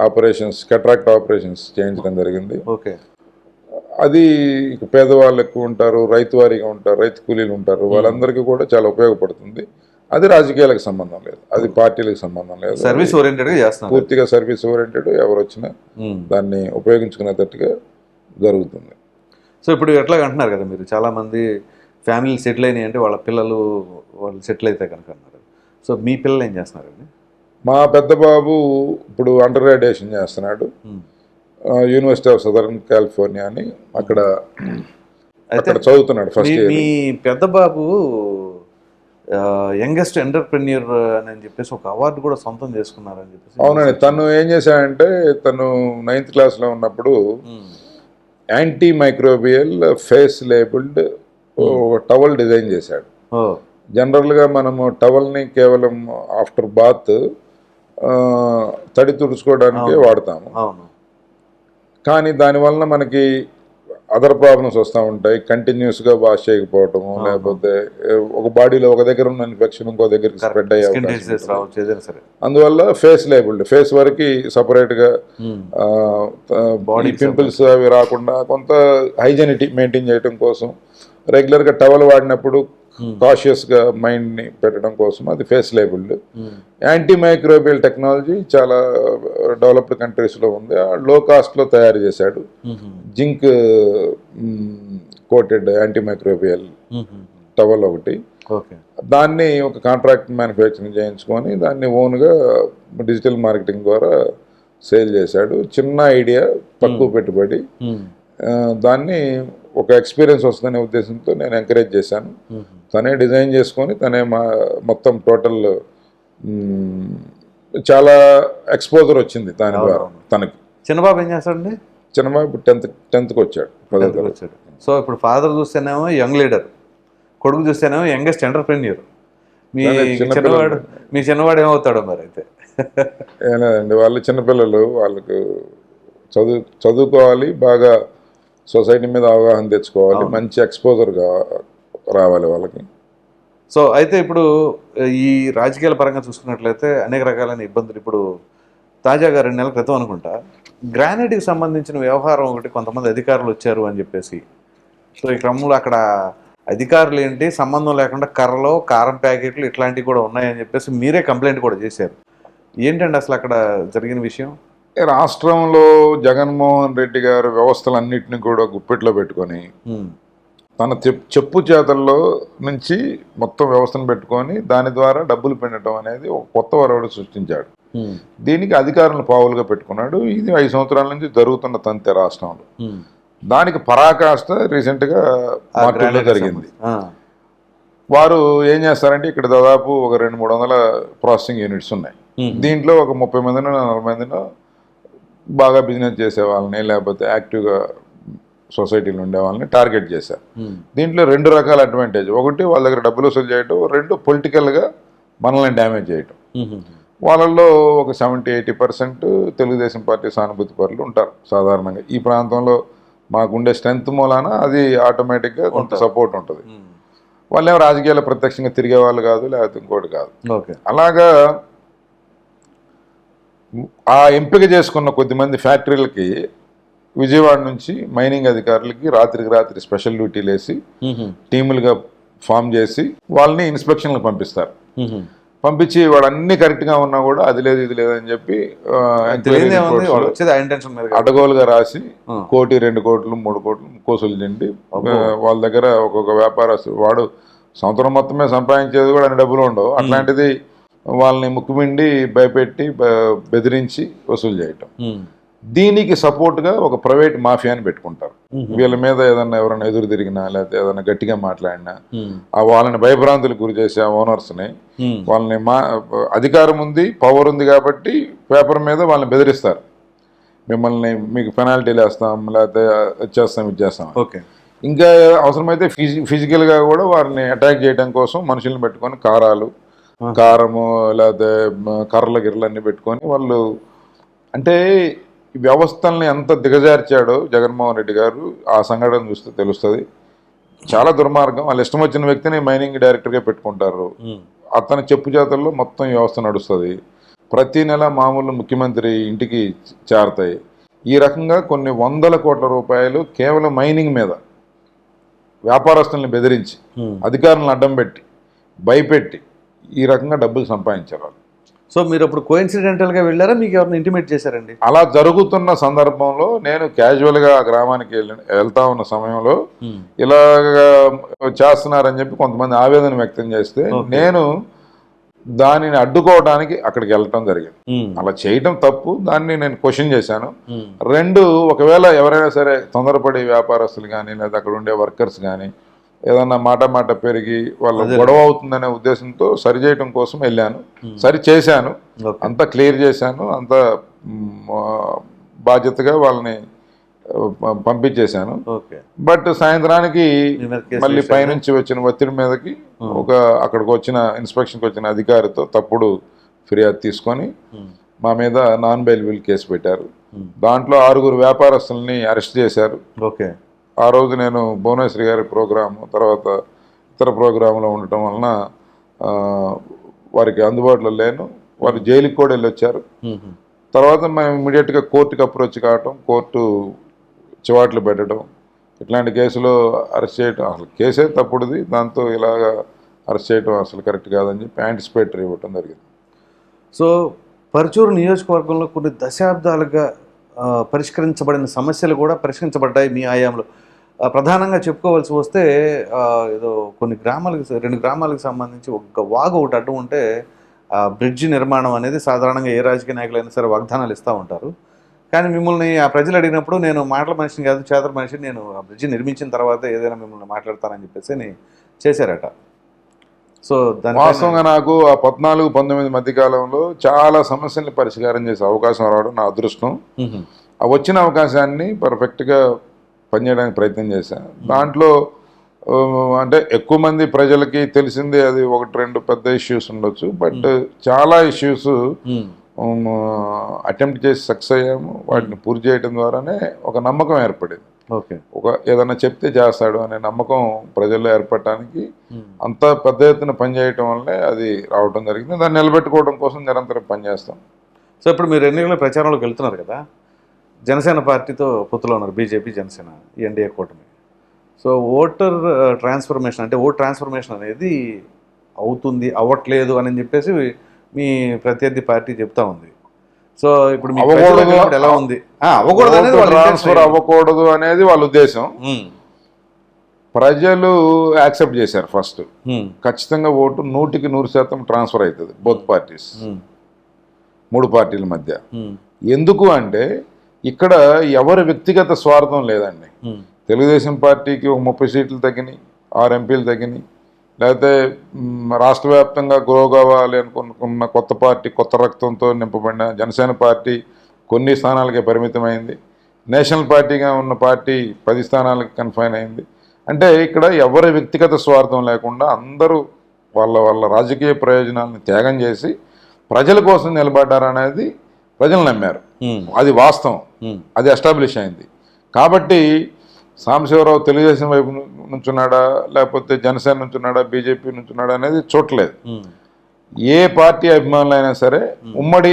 ఆపరేషన్స్, కెట్రాక్ట్ ఆపరేషన్స్ చేయించడం జరిగింది. అది పేదవాళ్ళు ఎక్కువ ఉంటారు, రైతు వారీగా ఉంటారు, రైతు కూలీలు ఉంటారు, వాళ్ళందరికీ కూడా చాలా ఉపయోగపడుతుంది. అది రాజకీయాలకు సంబంధం లేదు, అది పార్టీలకు సంబంధం లేదు, సర్వీస్ ఓరియంటెడ్గా చేస్తాం, పూర్తిగా సర్వీస్ ఓరియంటెడ్. ఎవరు వచ్చినా దాన్ని ఉపయోగించుకునేటట్టుగా జరుగుతుంది. సో ఇప్పుడు ఎట్లాగ అంటున్నారు కదా మీరు, చాలామంది ఫ్యామిలీ సెటిల్ అయినాయి అంటే వాళ్ళ పిల్లలు వాళ్ళు సెటిల్ అయితే కనుక అన్నారు. సో మీ పిల్లలు ఏం చేస్తున్నారండి? మా పెద్ద బాబు ఇప్పుడు అండర్ గ్రాడ్యుయేషన్ చేస్తున్నాడు, యూనివర్సిటీ ఆఫ్ సదరన్ కాలిఫోర్నియా అని అక్కడ చదువుతున్నాడు ఫస్ట్ ఇయర్. మీ పెద్ద బాబు యంగెస్ట్ ఎంటర్ప్రెన్యూర్ అని చెప్పేసి ఒక అవార్డు కూడా సొంతం చేసుకున్నారని చెప్పేసి. అవునండి, తను ఏం చేశాడంటే తను 9th క్లాస్లో ఉన్నప్పుడు anti microbial face labelled towel design చేశాడు. జనరల్గా మనము టవల్ని కేవలం ఆఫ్టర్ బాత్ తడి తుడుచుకోవడానికి వాడతాము, కానీ దానివల్ల మనకి అదర్ ప్రాబ్లమ్స్ వస్తూ ఉంటాయి. కంటిన్యూస్గా వాష్ చేయకపోవటము, లేకపోతే ఒక బాడీలో ఒక దగ్గర ఉన్న ఇన్ఫెక్షన్ ఇంకో దగ్గరికి స్ప్రెడ్ అయ్యే అవకాశం. అందువల్ల ఫేస్ లేబుల్డ్, ఫేస్ వరకు సపరేట్గా బాడీ పింపుల్స్ అవి రాకుండా కొంత హైజెనిటీ మెయింటైన్ చేయడం కోసం రెగ్యులర్గా టవల్ వాడినప్పుడు కాషియస్గా మైండ్ని పెట్టడం కోసం అది face labelled. Antimicrobial technology చాలా డెవలప్డ్ కంట్రీస్లో ఉంది, లో కాస్ట్లో తయారు చేశాడు. Zinc coated antimicrobial towel ఒకటి, దాన్ని ఒక కాంట్రాక్ట్ మ్యానుఫ్యాక్చరింగ్ చేయించుకొని దాన్ని ఓన్గా డిజిటల్ మార్కెటింగ్ ద్వారా సేల్ చేశాడు. చిన్న ఐడియా, తక్కువ పెట్టుబడి, దాన్ని ఒక ఎక్స్పీరియన్స్ వస్తుందనే ఉద్దేశంతో నేను ఎంకరేజ్ చేశాను. తనే డిజైన్ చేసుకొని తనే మొత్తం టోటల్ చాలా ఎక్స్పోజర్ వచ్చింది దాని ద్వారా తనకి. చిన్నబాబు ఏం చేస్తాడండి? చిన్నబాబు 10th వచ్చాడు, 10th వచ్చాడు. సో ఇప్పుడు ఫాదర్ చూస్తేనేమో యంగ్ లీడర్, కొడుకు చూస్తేనేమో యంగెస్ట్ ఎంటర్ప్రెన్యూర్. మీ చిన్నవాడు ఏమవుతాడో మరి అయితే? ఏలేదండి, వాళ్ళు చిన్నపిల్లలు, వాళ్ళకు చదువుకోవాలి, బాగా సొసైటీ మీద అవగాహన తెచ్చుకోవాలి, మంచి ఎక్స్పోజర్గా రావాలి వాళ్ళకి. సో అయితే ఇప్పుడు ఈ రాజకీయాల పరంగా చూసుకున్నట్లయితే అనేక రకాలైన ఇబ్బందులు. ఇప్పుడు తాజాగా 2 నెలల క్రితం అనుకుంటా గ్రానైట్కి సంబంధించిన వ్యవహారం ఒకటి, కొంతమంది అధికారులు వచ్చారు అని చెప్పేసి. సో ఈ క్రమంలో అక్కడ అధికారులు ఏంటి సంబంధం లేకుండా కర్రలో కారం ప్యాకెట్లు ఇట్లాంటివి కూడా ఉన్నాయని చెప్పేసి మీరే కంప్లైంట్ కూడా చేశారు. ఏంటండి అసలు అక్కడ జరిగిన విషయం? రాష్ట్రంలో జగన్మోహన్ రెడ్డి గారు వ్యవస్థలన్నింటినీ కూడా గుప్పెట్లో పెట్టుకొని తన చెప్పు చేతల్లో నుంచి మొత్తం వ్యవస్థను పెట్టుకొని దాని ద్వారా డబ్బులు పెండటం అనేది ఒక కొత్త వరవడు సృష్టించాడు. దీనికి అధికారులను పావులుగా పెట్టుకున్నాడు. ఇది 5 సంవత్సరాల నుంచి జరుగుతున్న తంతే రాష్ట్రంలో. దానికి పరాకాష్ట రీసెంట్గా మార్కెట్లో జరిగింది. వారు ఏం చేస్తారంటే ఇక్కడ దాదాపు ఒక 200-300 ప్రాసెసింగ్ యూనిట్స్ ఉన్నాయి. దీంట్లో ఒక 30 మందినో 40 మందినో బాగా బిజినెస్ చేసే వాళ్ళని, లేకపోతే యాక్టివ్గా సొసైటీలో ఉండే వాళ్ళని టార్గెట్ చేశారు. దీంట్లో 2 రకాల అడ్వాంటేజ్. ఒకటి, వాళ్ళ దగ్గర డబ్బులు వసూలు చేయటం. 2, పొలిటికల్గా మనల్ని డ్యామేజ్ చేయటం. వాళ్ళల్లో ఒక 70-80% తెలుగుదేశం పార్టీ సానుభూతి పరులు ఉంటారు సాధారణంగా. ఈ ప్రాంతంలో మాకుండే స్ట్రెంత్ మూలాన అది ఆటోమేటిక్గా కొంత సపోర్ట్ ఉంటుంది. వాళ్ళేమో రాజకీయాల్లో ప్రత్యక్షంగా తిరిగే వాళ్ళు కాదు, లేకపోతే ఇంకోటి కాదు. అలాగా ఆ ఎంపిక చేసుకున్న కొద్దిమంది ఫ్యాక్టరీలకి విజయవాడ నుంచి మైనింగ్ అధికారులకి రాత్రికి రాత్రి స్పెషల్ డ్యూటీలు వేసి టీములుగా ఫామ్ చేసి వాళ్ళని ఇన్స్పెక్షన్లకు పంపిస్తారు. పంపించి వాడు అన్ని కరెక్ట్గా ఉన్నా కూడా అది లేదు ఇది లేదు అని చెప్పి తెలియదు ఏముంది, వాడు వచ్చేది ఆ ఇంటెన్షన్ మీద. అడగోలుగా రాసి 1 కోటి 2 కోట్లు 3 కోట్లు కోసులు తిండి వాళ్ళ దగ్గర ఒక్కొక్క వ్యాపారస్తు వాడు సంవత్సరం మొత్తమే సంపాదించేది కూడా అన్ని డబ్బులు ఉండవు. అట్లాంటిది వాళ్ళని ముక్కుమిండి భయపెట్టి బెదిరించి వసూలు చేయటం. దీనికి సపోర్ట్గా ఒక ప్రైవేట్ మాఫియాని పెట్టుకుంటారు. వీళ్ళ మీద ఏదన్నా ఎవరైనా ఎదురు తిరిగినా లేకపోతే ఏదైనా గట్టిగా మాట్లాడినా వాళ్ళని భయభ్రాంతులకు గురి చేసే ఆ ఓనర్స్ని వాళ్ళని అధికారం ఉంది, పవర్ ఉంది కాబట్టి పేపర్ మీద వాళ్ళని బెదిరిస్తారు. మిమ్మల్ని మీకు పెనాల్టీలు వేస్తాం, లేకపోతే వచ్చేస్తాం ఇచ్చేస్తాం. ఓకే. ఇంకా అవసరమైతే ఫిజికల్గా కూడా వారిని అటాక్ చేయడం కోసం మనుషుల్ని పెట్టుకొని కారము లేకపోతే కర్రల గిర్రలన్నీ పెట్టుకొని వాళ్ళు అంటే ఈ వ్యవస్థల్ని ఎంత దిగజార్చాడో జగన్మోహన్ రెడ్డి గారు ఆ సంఘటన చూస్తే తెలుస్తుంది. చాలా దుర్మార్గం. వాళ్ళు ఇష్టం వచ్చిన వ్యక్తిని మైనింగ్ డైరెక్టర్గా పెట్టుకుంటారు. అతని చెప్పు చేతల్లో మొత్తం వ్యవస్థ నడుస్తుంది. ప్రతి నెల మామూలు ముఖ్యమంత్రి ఇంటికి చేరతాయి. ఈ రకంగా కొన్ని 100 కోట్ల రూపాయలు కేవలం మైనింగ్ మీద వ్యాపారస్తుల్ని బెదిరించి అధికారులను అడ్డం పెట్టి భయపెట్టి ఈ రకంగా డబ్బులు సంపాదించారు. సో మీరు అప్పుడు కోఇన్సిడెంటల్గా వెళ్ళారా, మీకు ఎవరిని ఇంటిమేట్ చేశారండి? అలా జరుగుతున్న సందర్భంలో నేను క్యాజువల్గా ఆ గ్రామానికి వెళ్తా ఉన్న సమయంలో ఇలాగా చేస్తున్నారని చెప్పి కొంతమంది ఆవేదన వ్యక్తం చేస్తే నేను దానిని అడ్డుకోవడానికి అక్కడికి వెళ్ళటం జరిగింది. అలా చేయటం తప్పు, దాన్ని నేను క్వశ్చన్ చేశాను. 2, ఒకవేళ ఎవరైనా సరే తొందరపడి వ్యాపారస్తులు కానీ లేదా అక్కడ ఉండే వర్కర్స్ కానీ ఏదన్నా మాట పెరిగి వాళ్ళ గొడవ అవుతుందనే ఉద్దేశంతో సరి చేయటం కోసం వెళ్ళాను. సరి చేశాను, అంతా క్లియర్ చేశాను, అంతా బాధ్యతగా వాళ్ళని పంపించేశాను. బట్ సాయంత్రానికి మళ్ళీ పైనుంచి వచ్చిన ఒత్తిడి మీదకి అక్కడికి వచ్చిన ఇన్స్పెక్షన్కి వచ్చిన అధికారితో తప్పుడు ఫిర్యాదు తీసుకొని మా మీద నాన్ బెయిలబుల్ కేసు పెట్టారు. దాంట్లో 6 వ్యాపారస్తుల్ని అరెస్ట్ చేశారు. ఓకే. ఆ రోజు నేను భువనేశ్వరి గారి ప్రోగ్రాము తర్వాత ఇతర ప్రోగ్రాంలో ఉండటం వలన వారికి అందుబాటులో లేను. వారు జైలుకి కూడా వెళ్ళి వచ్చారు. తర్వాత మేము ఇమీడియట్గా కోర్టుకి అప్రోచ్ కావటం, కోర్టు చివాట్లు పెట్టడం, ఇట్లాంటి కేసులో అరెస్ట్ చేయటం అసలు కేసే తప్పుడుది, దాంతో ఇలాగా అరెస్ట్ చేయటం అసలు కరెక్ట్ కాదని చెప్పి యాంటిసిపేటరీ ఇవ్వటం జరిగింది. సో పరుచూరు నియోజకవర్గంలో కొన్ని దశాబ్దాలుగా పరిష్కరించబడిన సమస్యలు కూడా పరిష్కరించబడ్డాయి మీ హయాంలో. ప్రధానంగా చెప్పుకోవాల్సి వస్తే ఏదో కొన్ని గ్రామాలకు 2 గ్రామాలకు సంబంధించి ఒక వాగు ఒకటి అడ్డు ఉంటే ఆ బ్రిడ్జి నిర్మాణం అనేది సాధారణంగా ఏ రాజకీయ నాయకులైనా సరే వాగ్దానాలు ఇస్తూ ఉంటారు. కానీ మిమ్మల్ని ఆ ప్రజలు అడిగినప్పుడు నేను మాటల మనిషిని కాదు చేతల మనిషిని, నేను ఆ బ్రిడ్జి నిర్మించిన తర్వాత ఏదైనా మిమ్మల్ని మాట్లాడతానని చెప్పేసి చేశారట. సో దాని వాస్తవంగా నాకు ఆ 14-19 మధ్యకాలంలో చాలా సమస్యల్ని పరిష్కారం చేసే అవకాశం రావడం నా అదృష్టం. ఆ వచ్చిన అవకాశాన్ని పర్ఫెక్ట్గా పనిచేయడానికి ప్రయత్నం చేశాను. దాంట్లో అంటే ఎక్కువ మంది ప్రజలకి తెలిసిందే అది 1-2 పెద్ద ఇష్యూస్ ఉండొచ్చు, బట్ చాలా ఇష్యూస్ అటెంప్ట్ చేసి సక్సెస్ అయ్యాము. వాటిని పూర్తి చేయడం ద్వారానే ఒక నమ్మకం ఏర్పడింది. ఏదన్నా చెప్తే చేస్తాడు అనే నమ్మకం ప్రజల్లో ఏర్పడటానికి అంత పెద్ద ఎత్తున పనిచేయటం వల్లే అది రావడం జరిగింది. దాన్ని నిలబెట్టుకోవడం కోసం నిరంతరం పనిచేస్తాం. సో ఇప్పుడు మీరు ఎన్నికల ప్రచారంలోకి వెళ్తున్నారు కదా, జనసేన పార్టీతో పొత్తులో ఉన్నారు, బీజేపీ జనసేన ఎన్డీఏ కూటమి. సో ఓటర్ ట్రాన్స్ఫర్మేషన్ అంటే ఓట్ ట్రాన్స్ఫర్మేషన్ అనేది అవుతుంది అవ్వట్లేదు అని చెప్పేసి మీ ప్రత్యర్థి పార్టీ చెప్తా ఉంది. సో ఇప్పుడు ఎలా ఉంది? ట్రాన్స్ఫర్ అవ్వకూడదు అనేది వాళ్ళ ఉద్దేశం. ప్రజలు యాక్సెప్ట్ చేశారు. ఫస్ట్ ఖచ్చితంగా ఓటు 100% ట్రాన్స్ఫర్ అవుతుంది బోత్ పార్టీస్, 3 పార్టీల మధ్య. ఎందుకు అంటే ఇక్కడ ఎవరి వ్యక్తిగత స్వార్థం లేదండి. తెలుగుదేశం పార్టీకి ఒక 30 సీట్లు తగ్గినాయి, 6 ఎంపీలు తగ్గినాయి. లేకపోతే రాష్ట్ర వ్యాప్తంగా గ్రో కావాలి అనుకున్న కొత్త పార్టీ, కొత్త రక్తంతో నింపబడిన జనసేన పార్టీ కొన్ని స్థానాలకే పరిమితమైంది. నేషనల్ పార్టీగా ఉన్న పార్టీ 10 స్థానాలకి కన్ఫైన్ అయింది. అంటే ఇక్కడ ఎవరి వ్యక్తిగత స్వార్థం లేకుండా అందరూ వాళ్ళ రాజకీయ ప్రయోజనాలను త్యాగం చేసి ప్రజల కోసం నిలబడ్డారనేది ప్రజలు నమ్మారు. అది వాస్తవం, అది ఎస్టాబ్లిష్ అయింది. కాబట్టి సాంబశివరావు తెలుగుదేశం వైపు నుంచున్నాడా లేకపోతే జనసేన నుంచున్నాడా బీజేపీ నుంచున్నాడా అనేది చూడలేదు. ఏ పార్టీ అభిమానులైనా సరే ఉమ్మడి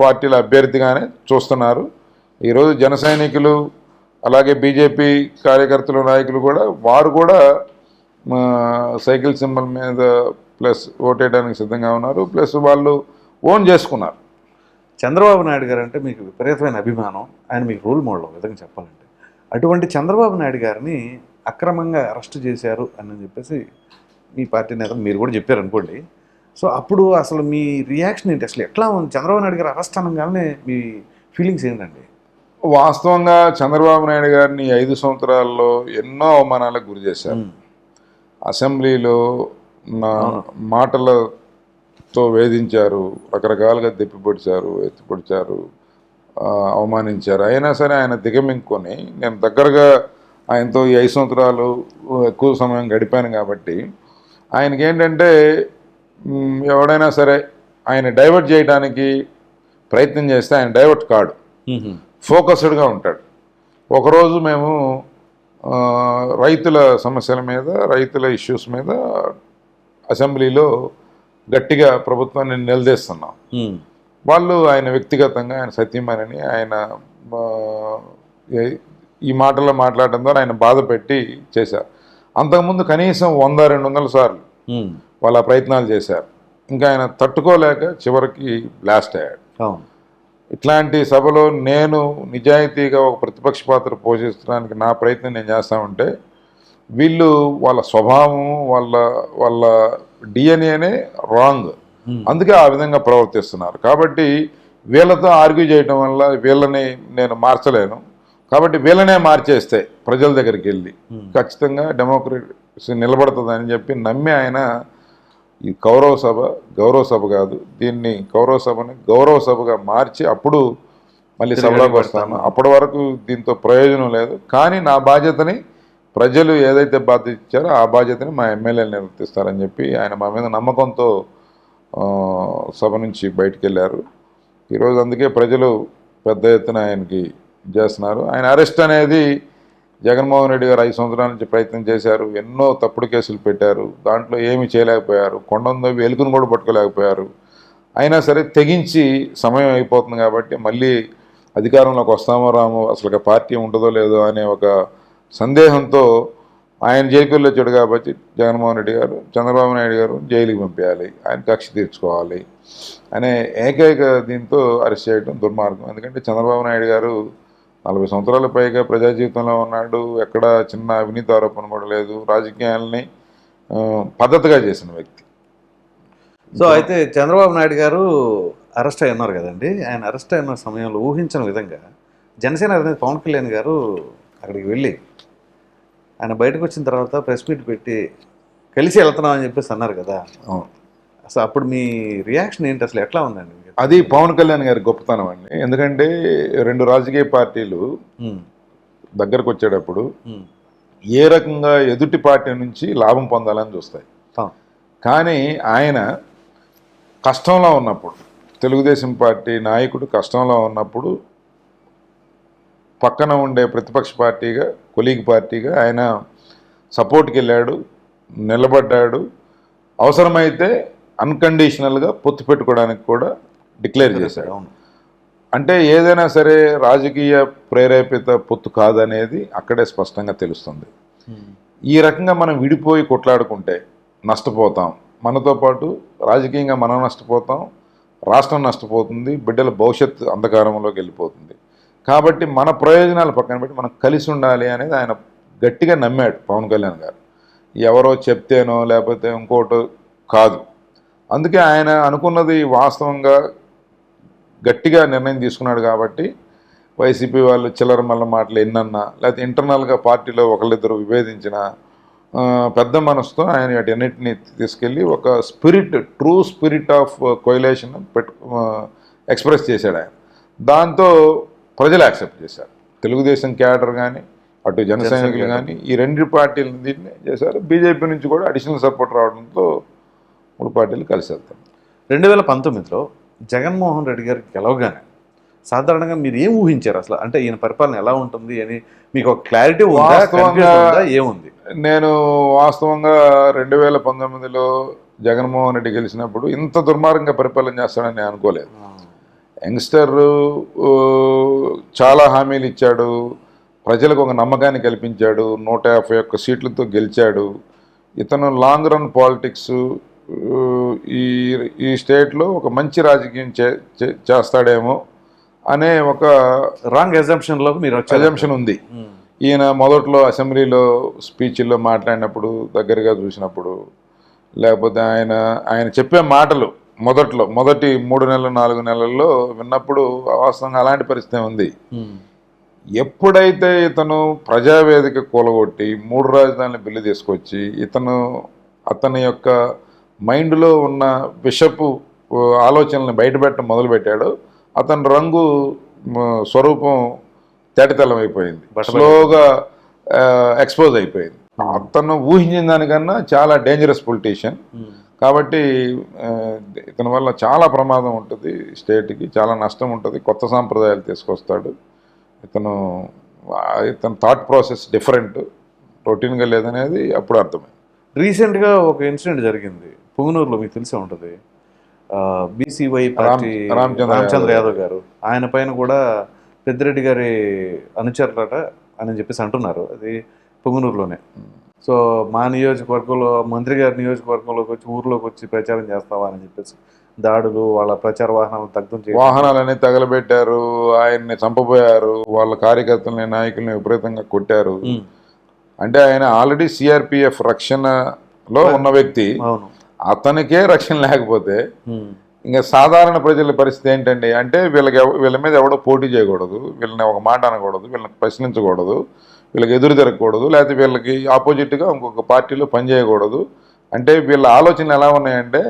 పార్టీల అభ్యర్థిగానే చూస్తున్నారు. ఈరోజు జన సైనికులు అలాగే బీజేపీ కార్యకర్తలు నాయకులు కూడా వారు కూడా సైకిల్ సింబల్ మీద ప్లస్ ఓటేయడానికి సిద్ధంగా ఉన్నారు, ప్లస్ వాళ్ళు ఓన్ చేసుకున్నారు. చంద్రబాబు నాయుడు గారు అంటే మీకు విపరీతమైన అభిమానం, ఆయన మీకు రోల్ మోడల్ ఒక విధంగా చెప్పాలంటే. అటువంటి చంద్రబాబు నాయుడు గారిని అక్రమంగా అరెస్ట్ చేశారు అని చెప్పేసి మీ పార్టీ నేతలు మీరు కూడా చెప్పారు అనుకోండి. సో అప్పుడు అసలు మీ రియాక్షన్ ఏంటి, అసలు ఎట్లా ఉంది చంద్రబాబు నాయుడు గారు అరెస్ట్ అనగానే మీ ఫీలింగ్స్ ఏంటండి? వాస్తవంగా చంద్రబాబు నాయుడు గారిని 5 సంవత్సరాల్లో ఎన్నో అవమానాలకు గురి చేశారు. అసెంబ్లీలో నా మాటలతో వేధించారు, రకరకాలుగా దెప్పిపొడిచారు, ఎత్తిపొడిచారు, అవమానించారు. అయినా సరే ఆయన దిగమింగుకొని, నేను దగ్గరగా ఆయనతో ఈ 5 సంవత్సరాలు ఎక్కువ సమయం గడిపాను కాబట్టి ఆయనకి ఏంటంటే ఎవడైనా సరే ఆయన డైవర్ట్ చేయడానికి ప్రయత్నం చేస్తే ఆయన డైవర్ట్ కాడు, ఫోకస్డ్గా ఉంటాడు. ఒకరోజు మేము రైతుల సమస్యల మీద, రైతుల ఇష్యూస్ మీద అసెంబ్లీలో గట్టిగా ప్రభుత్వాన్ని నిలదీస్తున్నాం. వాళ్ళు ఆయన వ్యక్తిగతంగా, ఆయన సత్యమని ఆయన ఈ మాటల్లో మాట్లాడడం ద్వారా ఆయన బాధ పెట్టి చేశారు. అంతకుముందు కనీసం 100-200 సార్లు వాళ్ళ ప్రయత్నాలు చేశారు. ఇంకా ఆయన తట్టుకోలేక చివరికి బ్లాస్ట్ అయ్యాడు. ఇట్లాంటి సభలో నేను నిజాయితీగా ఒక ప్రతిపక్ష పాత్ర పోషించడానికి నా ప్రయత్నం నేను చేస్తామంటే వీళ్ళు వాళ్ళ స్వభావం, వాళ్ళ డిఎన్ఏనే రాంగ్, అందుకే ఆ విధంగా ప్రవర్తిస్తున్నారు. కాబట్టి వీళ్ళతో ఆర్గ్యూ చేయడం వల్ల వీళ్ళని నేను మార్చలేను. కాబట్టి వీళ్ళనే మార్చేస్తే ప్రజల దగ్గరికి వెళ్ళి ఖచ్చితంగా డెమోక్రసీ నిలబడుతుందని చెప్పి నమ్మి ఆయన ఈ గౌరవ సభ కాదు, దీన్ని గౌరవ సభగా మార్చి అప్పుడు మళ్ళీ సభలోకి వస్తాను. అప్పటి వరకు దీంతో ప్రయోజనం లేదు. కానీ నా బాధ్యతని ప్రజలు ఏదైతే బాధ్యత ఇచ్చారో ఆ బాధ్యతని మా ఎమ్మెల్యేలు నిర్వర్తిస్తారని చెప్పి ఆయన మా మీద నమ్మకంతో సభ నుంచి బయటికి వెళ్ళారు. ఈరోజు అందుకే ప్రజలు పెద్ద ఎత్తున ఆయనకి చేస్తున్నారు. ఆయన అరెస్ట్ అనేది జగన్మోహన్ రెడ్డి గారు 5 సంవత్సరాల నుంచి ప్రయత్నం చేశారు, ఎన్నో తప్పుడు కేసులు పెట్టారు, దాంట్లో ఏమీ చేయలేకపోయారు, కొండందో వెలుగును కూడా పట్టుకోలేకపోయారు. అయినా సరే తెగించి సమయం అయిపోతుంది కాబట్టి మళ్ళీ అధికారంలోకి వస్తామో రామో, అసలు పార్టీ ఉంటుందో లేదో అనే ఒక సందేహంతో ఆయన జైలుకి వచ్చాడు. కాబట్టి జగన్మోహన్ రెడ్డి గారు, చంద్రబాబు నాయుడు గారు జైలుకి పంపించాలి, ఆయన కక్ష తీర్చుకోవాలి అనే ఏకైక దీంతో అరెస్ట్ చేయడం దుర్మార్గం. ఎందుకంటే చంద్రబాబు నాయుడు గారు 40 సంవత్సరాల పైగా ప్రజా జీవితంలో ఉన్నాడు, ఎక్కడ చిన్న అవినీతి ఆరోపణ కూడా లేదు, రాజకీయాలని పద్ధతిగా చేసిన వ్యక్తి. సో అయితే చంద్రబాబు నాయుడు గారు అరెస్ట్ అయి ఉన్నారు కదండి. ఆయన అరెస్ట్ అయిన సమయంలో ఊహించిన విధంగా జనసేన అధినేత పవన్ కళ్యాణ్ గారు అక్కడికి వెళ్ళి ఆయన బయటకు వచ్చిన తర్వాత ప్రెస్ మీట్ పెట్టి కలిసి వెళ్తున్నాం అని చెప్పేసి అన్నారు కదా. అసలు అప్పుడు మీ రియాక్షన్ ఏంటి, అసలు ఎట్లా ఉందండి? అది పవన్ కళ్యాణ్ గారి గొప్పతనం అండి. ఎందుకంటే 2 రాజకీయ పార్టీలు దగ్గరకు వచ్చేటప్పుడు ఏ రకంగా ఎదుటి పార్టీ నుంచి లాభం పొందాలని చూస్తాయి. కానీ ఆయన కష్టంలో ఉన్నప్పుడు, తెలుగుదేశం పార్టీ నాయకుడు కష్టంలో ఉన్నప్పుడు పక్కన ఉండే ప్రతిపక్ష పార్టీగా, కొలీగ్ పార్టీగా ఆయన సపోర్ట్కి వెళ్ళాడు, నిలబడ్డాడు. అవసరమైతే అన్కండిషనల్గా పొత్తు పెట్టుకోవడానికి కూడా డిక్లేర్ చేశాడు. అంటే ఏదైనా సరే రాజకీయ ప్రేరేపిత పొత్తు కాదనేది అక్కడే స్పష్టంగా తెలుస్తుంది. ఈ రకంగా మనం విడిపోయి కొట్లాడుకుంటే నష్టపోతాం, మనతో పాటు రాజకీయంగా మనం నష్టపోతాం, రాష్ట్రం నష్టపోతుంది, బిడ్డల భవిష్యత్తు అంధకారంలోకి వెళ్ళిపోతుంది. కాబట్టి మన ప్రయోజనాలు పక్కన పెట్టి మనం కలిసి ఉండాలి అనేది ఆయన గట్టిగా నమ్మాడు పవన్ కళ్యాణ్ గారు. ఎవరో చెప్తేనో లేకపోతే ఇంకోటో కాదు. అందుకే ఆయన అనుకున్నది వాస్తవంగా గట్టిగా నిర్ణయం తీసుకున్నాడు. కాబట్టి వైసీపీ వాళ్ళు చిల్లర మల్ల మాటలు ఎన్నన్నా, లేకపోతే ఇంటర్నల్గా పార్టీలో ఒకళ్ళిద్దరు విభేదించిన పెద్ద మనసుతో ఆయన వాటన్నిటిని తీసుకెళ్ళి ఒక true spirit of coalition express చేశాడు ఆయన. దాంతో ప్రజలు యాక్సెప్ట్ చేశారు. తెలుగుదేశం క్యాడర్ కానీ, అటు జన సైనికులు కానీ, ఈ 2 పార్టీలు దీన్ని చేశారు. బీజేపీ నుంచి కూడా అడిషనల్ సపోర్ట్ రావడంతో 3 పార్టీలు కలిసి వెళ్తారు. 2019లో జగన్మోహన్ రెడ్డి గారికి గెలవగానే సాధారణంగా మీరు ఏం ఊహించారు అసలు? అంటే ఈయన పరిపాలన ఎలా ఉంటుంది అని మీకు ఒక క్లారిటీ ఉందా, ఏముంది? నేను వాస్తవంగా 2019లో జగన్మోహన్ రెడ్డి గెలిచినప్పుడు ఇంత దుర్మార్గంగా పరిపాలన చేస్తాడని నేను అనుకోలేదు. యంగ్స్టర్ చాలా హామీలు ఇచ్చాడు, ప్రజలకు ఒక నమ్మకాన్ని కల్పించాడు, 151 సీట్లతో గెలిచాడు. ఇతను లాంగ్ రన్ పాలిటిక్స్ ఈ ఈ స్టేట్లో ఒక మంచి రాజకీయం చేస్తాడేమో అనే ఒక రాంగ్ ఎగ్జంప్షన్లోకి మీరు వచ్చారు. అజంప్షన్ ఉంది. ఈయన మొదట్లో అసెంబ్లీలో స్పీచ్ల్లో మాట్లాడినప్పుడు దగ్గరగా చూసినప్పుడు, లేకపోతే ఆయన చెప్పే మాటలు మొదటి 3 నెలలు 4 నెలల్లో విన్నప్పుడు వాస్తవంగా అలాంటి పరిస్థితి ఉంది. ఎప్పుడైతే ఇతను ప్రజావేదిక కూలగొట్టి 3 రాజధానుల బిల్లు తీసుకొచ్చి అతని యొక్క మైండ్లో ఉన్న విషపు ఆలోచనలను బయటపెట్టడం మొదలుపెట్టాడో అతని రంగు స్వరూపం తేటతెల్లమైపోయింది, స్లోగా ఎక్స్పోజ్ అయిపోయింది. అతను ఊహించిన దానికన్నా చాలా డేంజరస్ పొలిటీషియన్. కాబట్టి ఇతని వల్ల చాలా ప్రమాదం ఉంటుంది, స్టేట్కి చాలా నష్టం ఉంటుంది, కొత్త సాంప్రదాయాలు తీసుకొస్తాడు. ఇతను థాట్ ప్రాసెస్ డిఫరెంట్, రొటీన్గా లేదనేది అప్పుడు అర్థమైంది. రీసెంట్గా ఒక ఇన్సిడెంట్ జరిగింది పుంగనూరులో, మీకు తెలిసే ఉంటుంది. బీసీవై పార్టీ రామచంద్ర యాదవ్ గారు, ఆయన పైన కూడా పెద్దిరెడ్డి గారి అనుచరులట అని చెప్పేసి అంటున్నారు. అది పుంగనూరులోనే. సో మా నియోజకవర్గంలో మంత్రి గారి నియోజకవర్గంలోకి వచ్చి ఊర్లోకి వచ్చి ప్రచారం చేస్తావా అని చెప్పేసి దాడులు, వాళ్ళ ప్రచార వాహనాలను దగ్ధం చేసి వాహనాలన్నీ తగలబెట్టారు, ఆయన్ని చంపబోయారు, వాళ్ళ కార్యకర్తలని నాయకుల్ని విపరీతంగా కొట్టారు. అంటే ఆయన ఆల్రెడీ సిఆర్పిఎఫ్ రక్షణలో ఉన్న వ్యక్తి, అతనికే రక్షణ లేకపోతే ఇంకా సాధారణ ప్రజల పరిస్థితి ఏంటండి? అంటే వీళ్ళ మీద ఎవడో పోటీ చేయకూడదు, వీళ్ళని ఒక మాట అనకూడదు, వీళ్ళని ప్రశ్నించకూడదు, వీళ్ళకి ఎదురు తిరగకూడదు, లేకపోతే వీళ్ళకి ఆపోజిట్గా ఇంకొక పార్టీలో పనిచేయకూడదు. అంటే వీళ్ళ ఆలోచనలు ఎలా ఉన్నాయంటే,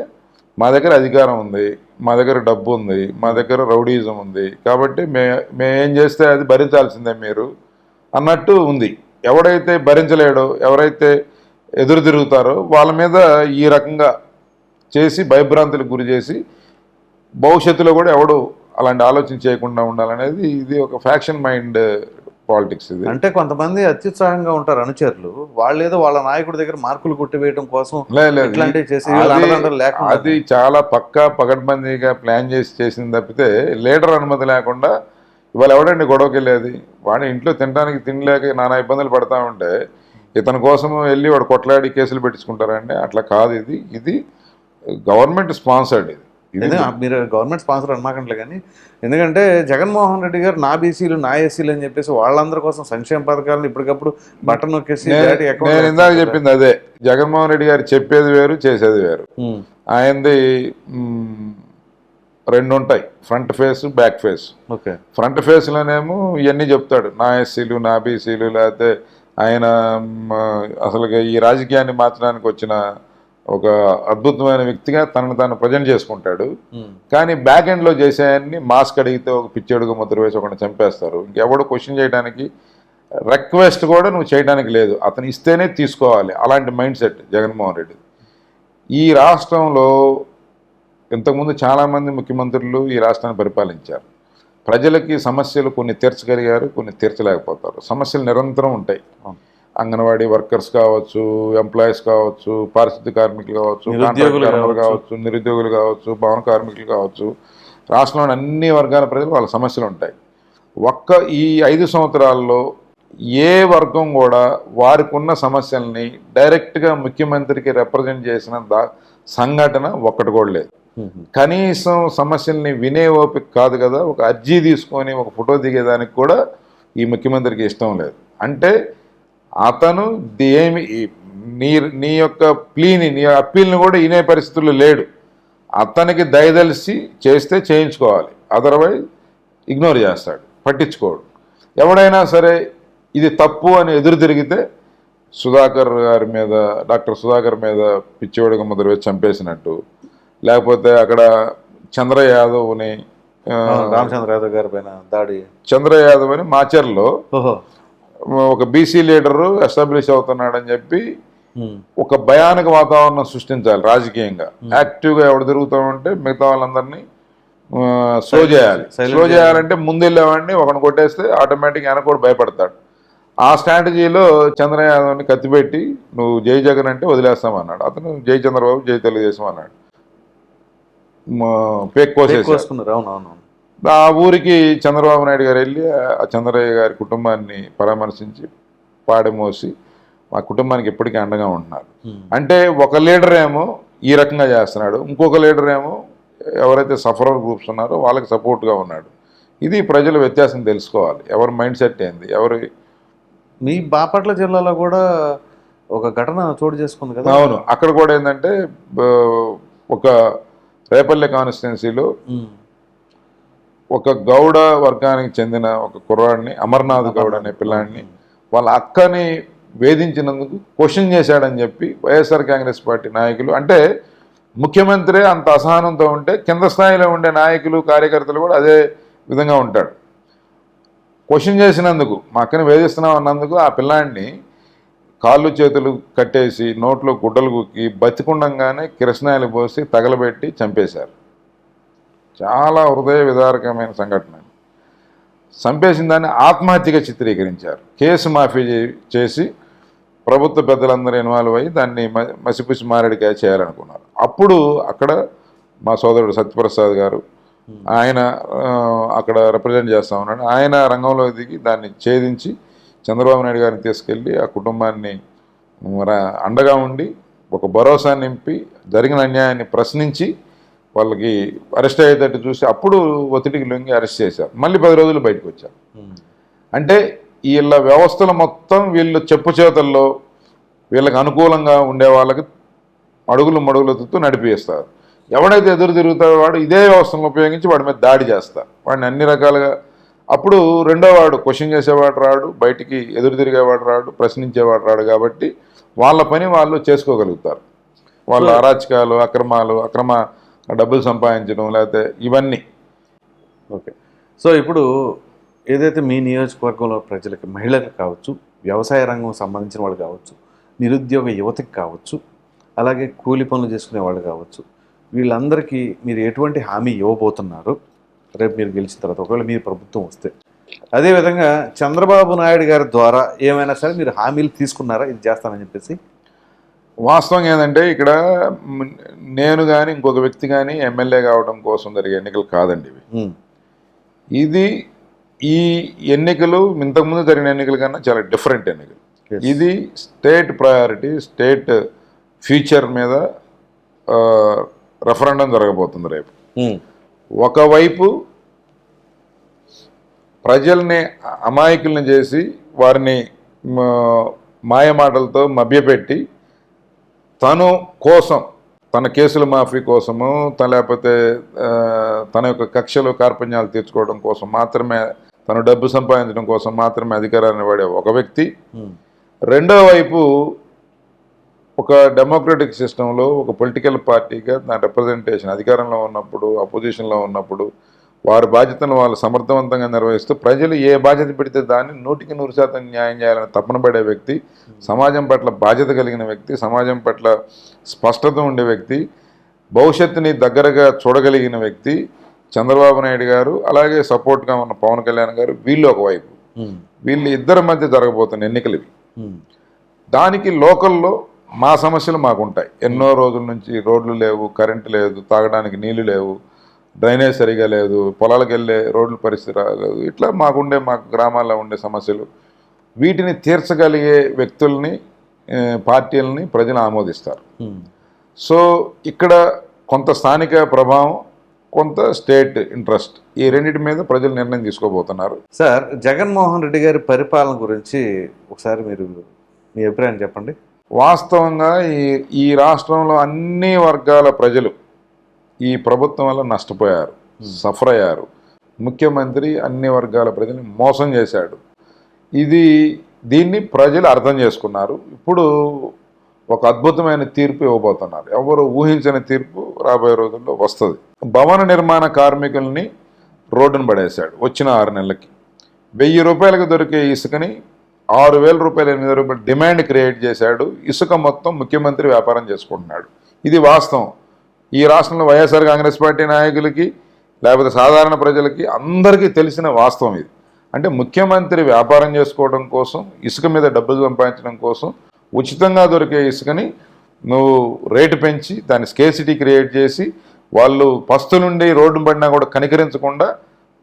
మా దగ్గర అధికారం ఉంది, మా దగ్గర డబ్బు ఉంది, మా దగ్గర రౌడీజం ఉంది, కాబట్టి మేమేం చేస్తే అది భరించాల్సిందే మీరు అన్నట్టు ఉంది. ఎవడైతే భరించలేడో, ఎవరైతే ఎదురు తిరుగుతారో వాళ్ళ మీద ఈ రకంగా చేసి భయభ్రాంతులకు గురి చేసి భవిష్యత్తులో కూడా ఎవడు అలాంటి ఆలోచన చేయకుండా ఉండాలనేది ఇది ఒక ఫ్యాక్షన్ మైండ్ పాలిటిక్స్. ఇది అంటే కొంతమంది అత్యుత్సాహంగా ఉంటారు అనుచరులు, వాళ్ళు ఏదో వాళ్ళ నాయకుడి దగ్గర మార్కులు కొట్టివేయడం కోసం ఇట్లాంటివి చేసి అది చాలా పక్కా పకడ్బందీగా ప్లాన్ చేసింది తప్పితే లీడర్ అనుమతి లేకుండా ఇవాళ ఎవడండి గొడవకి వెళ్ళేది? వాడు ఇంట్లో తినడానికి తినలేక నానా ఇబ్బందులు పడతా ఉంటే ఇతని కోసం వెళ్ళి వాడు కొట్లాడి కేసులు పెట్టించుకుంటారండి. అట్లా కాదు. ఇది గవర్నమెంట్ స్పాన్సర్డ్. ఇది మీరు గవర్నమెంట్ స్పాన్సర్ అనమాకంటే, కానీ ఎందుకంటే జగన్మోహన్ రెడ్డి గారు నా బీసీలు నా ఎస్సీలు అని చెప్పేసి వాళ్ళందరి కోసం సంక్షేమ పథకాలను ఇప్పటికప్పుడు బటన్ నొక్కేసి నేను ఇందాక చెప్పింది అదే. జగన్మోహన్ రెడ్డి గారు చెప్పేది వేరు, చేసేది వేరు. ఆయనది 2 ఉంటాయి, front face, back face. Front ఫేస్లోనేమో ఇవన్నీ చెప్తాడు, నా ఎస్సీలు నా బీసీలు, లేకపోతే ఆయన అసలు ఈ రాజకీయాన్ని మార్చడానికి వచ్చిన ఒక అద్భుతమైన వ్యక్తిగా తనను తాను ప్రజెంట్ చేసుకుంటాడు. కానీ బ్యాక్ ఎండ్లో చేసేయన్ని మాస్క్ అడిగితే ఒక పిచ్చేడుగా ముద్ర వేసి ఒకటి చంపేస్తారు. ఇంకెవడో క్వశ్చన్ చేయడానికి, రిక్వెస్ట్ కూడా నువ్వు చేయడానికి లేదు, అతను ఇస్తేనే తీసుకోవాలి. అలాంటి మైండ్ సెట్ జగన్మోహన్ రెడ్డి. ఈ రాష్ట్రంలో ఇంతకుముందు చాలామంది ముఖ్యమంత్రులు ఈ రాష్ట్రాన్ని పరిపాలించారు. ప్రజలకి సమస్యలు కొన్ని తీర్చగలిగారు, కొన్ని తీర్చలేకపోతారు. సమస్యలు నిరంతరం ఉంటాయి. అంగన్వాడీ వర్కర్స్ కావచ్చు, ఎంప్లాయీస్ కావచ్చు, పారిశుద్ధ్య కార్మికులు కావచ్చు, కాంట్రాక్టర్లు కావచ్చు, నిరుద్యోగులు కావచ్చు, భవన కార్మికులు కావచ్చు, రాష్ట్రంలోని అన్ని వర్గాల ప్రజలు వాళ్ళ సమస్యలు ఉంటాయి. ఈ 5 సంవత్సరాల్లో ఏ వర్గం కూడా వారికి ఉన్న సమస్యల్ని డైరెక్ట్గా ముఖ్యమంత్రికి రిప్రజెంట్ చేసిన సంఘటన ఒక్కటి కూడా లేదు. కనీసం సమస్యల్ని వినే ఓపిక కాదు కదా, ఒక అర్జీ తీసుకొని ఒక ఫోటో దిగేదానికి కూడా ఈ ముఖ్యమంత్రికి ఇష్టం లేదు. అంటే అతను నీ యొక్క ప్లీని, నీ అప్పీల్ని కూడా వినే పరిస్థితుల్లో లేడు. అతనికి దయదలిసి చేస్తే చేయించుకోవాలి, అదర్వైజ్ ఇగ్నోర్ చేస్తాడు, పట్టించుకోడు. ఎవడైనా సరే ఇది తప్పు అని ఎదురు తిరిగితే సుధాకర్ గారి మీద, డాక్టర్ సుధాకర్ మీద పిచ్చివాడిగా ముద్ర వేసి చంపేసినట్టు, లేకపోతే అక్కడ చంద్ర యాదవ్ని, రామచంద్ర యాదవ్ గారి పైన దాడి, చంద్ర యాదవ్ అని మాచర్లో ఒక బీసీ లీడరు ఎస్టాబ్లిష్ అవుతున్నాడని చెప్పి ఒక భయానక వాతావరణం సృష్టించాలి రాజకీయంగా. యాక్టివ్గా ఎవడు తిరుగుతూ ఉంటే మిగతా వాళ్ళందరినీ స్లో చేయాలి. స్లో చేయాలంటే ముందెళ్ళేవాడిని ఒకరిని కొట్టేస్తే ఆటోమేటిక్ ఆయన కూడా భయపడతాడు. ఆ స్ట్రాటజీలో చంద్ర యాదవ్ని కత్తిపెట్టి నువ్వు జై జగన్ అంటే వదిలేస్తామన్నాడు. అతను జై చంద్రబాబు జై తెలుగుదేశం అన్నాడు. పేక్ కోసేసుకున్నారు. ఆ ఊరికి చంద్రబాబు నాయుడు గారు వెళ్ళి ఆ చంద్రయ్య గారి కుటుంబాన్ని పరామర్శించి పాడమోసి మా కుటుంబానికి ఎప్పటికీ అండగా ఉంటున్నారు. అంటే ఒక లీడర్ ఏమో ఈ రకంగా చేస్తున్నాడు, ఇంకొక లీడర్ ఏమో ఎవరైతే సఫరర్ గ్రూప్స్ ఉన్నారో వాళ్ళకి సపోర్ట్గా ఉన్నాడు. ఇది ప్రజల వ్యత్యాసం తెలుసుకోవాలి, ఎవరి మైండ్ సెట్ ఏంది, ఎవరి. మీ బాపట్ల జిల్లాలో కూడా ఒక ఘటన చోటు చేసుకుంది కదా. అవును, అక్కడ కూడా ఏంటంటే ఒక రేపల్లె కాన్స్టిట్యున్సీలో ఒక గౌడ వర్గానికి చెందిన ఒక కుర్రాడిని, అమర్నాథ్ గౌడ్ అనే పిల్లాడిని వాళ్ళ అక్కని వేధించినందుకు క్వశ్చన్ చేశాడని చెప్పి వైఎస్ఆర్ కాంగ్రెస్ పార్టీ నాయకులు, అంటే ముఖ్యమంత్రి అంత అసహనంతో ఉంటే కింద స్థాయిలో ఉండే నాయకులు కార్యకర్తలు కూడా అదే విధంగా ఉంటాడు. క్వశ్చన్ చేసినందుకు, మా అక్కని వేధిస్తున్నాం అన్నందుకు ఆ పిల్లాడిని కాళ్ళు చేతులు కట్టేసి నోట్లో గుడ్డలు కుక్కి బతికుండంగానే కిరసనాయలు పోసి తగలబెట్టి చంపేశారు. చాలా హృదయ విదారకమైన సంఘటన. చంపేసిన దాన్ని ఆత్మహత్యగా చిత్రీకరించారు. కేసు మాఫీ చేసి ప్రభుత్వ పెద్దలందరూ ఇన్వాల్వ్ అయ్యి దాన్ని మసిపుసి మారేడికాయ చేయాలనుకున్నారు. అప్పుడు అక్కడ మా సోదరుడు సత్యప్రసాద్ గారు, ఆయన అక్కడ రిప్రజెంట్ చేస్తూ ఉన్నాడు, ఆయన రంగంలో దిగి దాన్ని ఛేదించి చంద్రబాబు నాయుడు గారిని తీసుకెళ్ళి ఆ కుటుంబాన్ని అండగా ఉండి ఒక భరోసా నింపి జరిగిన అన్యాయాన్ని ప్రశ్నించి వాళ్ళకి అరెస్ట్ అయ్యేటట్టు చూసి అప్పుడు ఒత్తిడికి లొంగి అరెస్ట్ చేశారు. మళ్ళీ 10 రోజులు బయటకు వచ్చారు. అంటే వీళ్ళ వ్యవస్థలు మొత్తం వీళ్ళు చెప్పు చేతల్లో వీళ్ళకి అనుకూలంగా ఉండే వాళ్ళకి మడుగులు నడిపిస్తారు. ఎవడైతే ఎదురు తిరుగుతాడో వాడు ఇదే వ్యవస్థను ఉపయోగించి వాడి మీద దాడి చేస్తారు. వాడిని అన్ని రకాలుగా. అప్పుడు రెండో వాడు క్వశ్చన్ చేసేవాడు రాడు, బయటికి ఎదురు తిరిగేవాడు రాడు, ప్రశ్నించేవాడు రాడు. కాబట్టి వాళ్ళ పని వాళ్ళు చేసుకోగలుగుతారు. వాళ్ళ అరాచకాలు, అక్రమ డబ్బులు సంపాదించడం, లేకపోతే ఇవన్నీ. ఓకే. సో ఇప్పుడు ఏదైతే మీ నియోజకవర్గంలో ప్రజలకి, మహిళలకు కావచ్చు, వ్యవసాయ రంగం సంబంధించిన వాళ్ళు కావచ్చు, నిరుద్యోగ యువతకి కావచ్చు, అలాగే కూలి పనులు చేసుకునే వాళ్ళు కావచ్చు, వీళ్ళందరికీ మీరు ఎటువంటి హామీ ఇవ్వబోతున్నారు రేపు మీరు గెలిచిన తర్వాత, ఒకవేళ మీరు ప్రభుత్వం వస్తే? అదేవిధంగా చంద్రబాబు నాయుడు గారి ద్వారా ఏమైనా సరే మీరు హామీలు తీసుకున్నారా, ఇది చేస్తానని చెప్పేసి? వాస్తవం ఏంటంటే ఇక్కడ నేను కానీ ఇంకొక వ్యక్తి కానీ ఎమ్మెల్యే కావడం కోసం జరిగే ఎన్నికలు కాదండి ఇవి. ఇది ఈ ఎన్నికలు ఇంతకుముందు జరిగిన ఎన్నికల కన్నా చాలా డిఫరెంట్ ఎన్నికలు. ఇది స్టేట్ ప్రయారిటీ, స్టేట్ ఫ్యూచర్ మీద రెఫరెండం జరగబోతుంది రేపు. ఒకవైపు ప్రజల్ని అమాయకుల్ని చేసి వారిని మాయమాటలతో మభ్యపెట్టి తను కోసం, తన కేసుల మాఫీ కోసము, లేకపోతే తన యొక్క కక్షలు కార్పణ్యాలు తీర్చుకోవడం కోసం మాత్రమే, తను డబ్బు సంపాదించడం కోసం మాత్రమే అధికారాన్ని వాడే ఒక వ్యక్తి. రెండో వైపు ఒక డెమోక్రటిక్ సిస్టంలో ఒక పొలిటికల్ పార్టీగా దాని రిప్రజెంటేషన్ అధికారంలో ఉన్నప్పుడు, అపోజిషన్లో ఉన్నప్పుడు వారి బాధ్యతను వాళ్ళు సమర్థవంతంగా నిర్వహిస్తూ ప్రజలు ఏ బాధ్యత పెడితే దాన్ని 100% న్యాయం చేయాలని తపన పడే వ్యక్తి, సమాజం పట్ల బాధ్యత కలిగిన వ్యక్తి, సమాజం పట్ల స్పష్టత ఉండే వ్యక్తి, భవిష్యత్తుని దగ్గరగా చూడగలిగిన వ్యక్తి చంద్రబాబు నాయుడు గారు. అలాగే సపోర్ట్గా ఉన్న పవన్ కళ్యాణ్ గారు. వీళ్ళు ఒకవైపు, వీళ్ళు ఇద్దరి మధ్య జరగబోతున్న ఎన్నికలు ఇవి. దానికి లోకల్లో మా సమస్యలు మాకుంటాయి. ఎన్నో రోజుల నుంచి రోడ్లు లేవు, కరెంటు లేదు, తాగడానికి నీళ్లు లేవు, డ్రైనేజ్ సరిగా లేదు, పొలాలకు వెళ్ళే రోడ్ల పరిస్థితి రాలేదు. ఇట్లా మా గ్రామాల్లో ఉండే సమస్యలు, వీటిని తీర్చగలిగే వ్యక్తుల్ని, పార్టీలని ప్రజలు ఆమోదిస్తారు. సో ఇక్కడ కొంత స్థానిక ప్రభావం, కొంత స్టేట్ ఇంట్రెస్ట్, ఈ రెండింటి మీద ప్రజలు నిర్ణయం తీసుకోబోతున్నారు. సార్, జగన్మోహన్ రెడ్డి గారి పరిపాలన గురించి ఒకసారి మీరు మీ అభిప్రాయం చెప్పండి. వాస్తవంగా ఈ రాష్ట్రంలో అన్ని వర్గాల ప్రజలు ఈ ప్రభుత్వం వల్ల నష్టపోయారు, సఫర్ అయ్యారు. ముఖ్యమంత్రి అన్ని వర్గాల ప్రజల్ని మోసం చేశాడు. దీన్ని ప్రజలు అర్థం చేసుకున్నారు. ఇప్పుడు ఒక అద్భుతమైన తీర్పు ఇవ్వబోతున్నారు. ఎవరు ఊహించని తీర్పు రాబోయే రోజుల్లో వస్తుంది. భవన నిర్మాణ కార్మికుల్ని రోడ్డును పడేశాడు. వచ్చిన 6 నెలలకి 1000 రూపాయలకు దొరికే ఇసుకని 6000 రూపాయలు, 8000 రూపాయలు డిమాండ్ క్రియేట్ చేశాడు. ఇసుక మొత్తం ముఖ్యమంత్రి వ్యాపారం చేసుకుంటున్నాడు. ఇది వాస్తవం. ఈ రాష్ట్రంలో వైఎస్ఆర్ కాంగ్రెస్ పార్టీ నాయకులకి, లేకపోతే సాధారణ ప్రజలకి అందరికీ తెలిసిన వాస్తవం ఇది. అంటే ముఖ్యమంత్రి వ్యాపారం చేసుకోవడం కోసం, ఇసుక మీద డబ్బులు సంపాదించడం కోసం ఉచితంగా దొరికే ఇసుకని నువ్వు రేటు పెంచి దాన్ని స్కేసిటీ క్రియేట్ చేసి, వాళ్ళు పస్తులుండి రోడ్డు పడినా కూడా కనికరించకుండా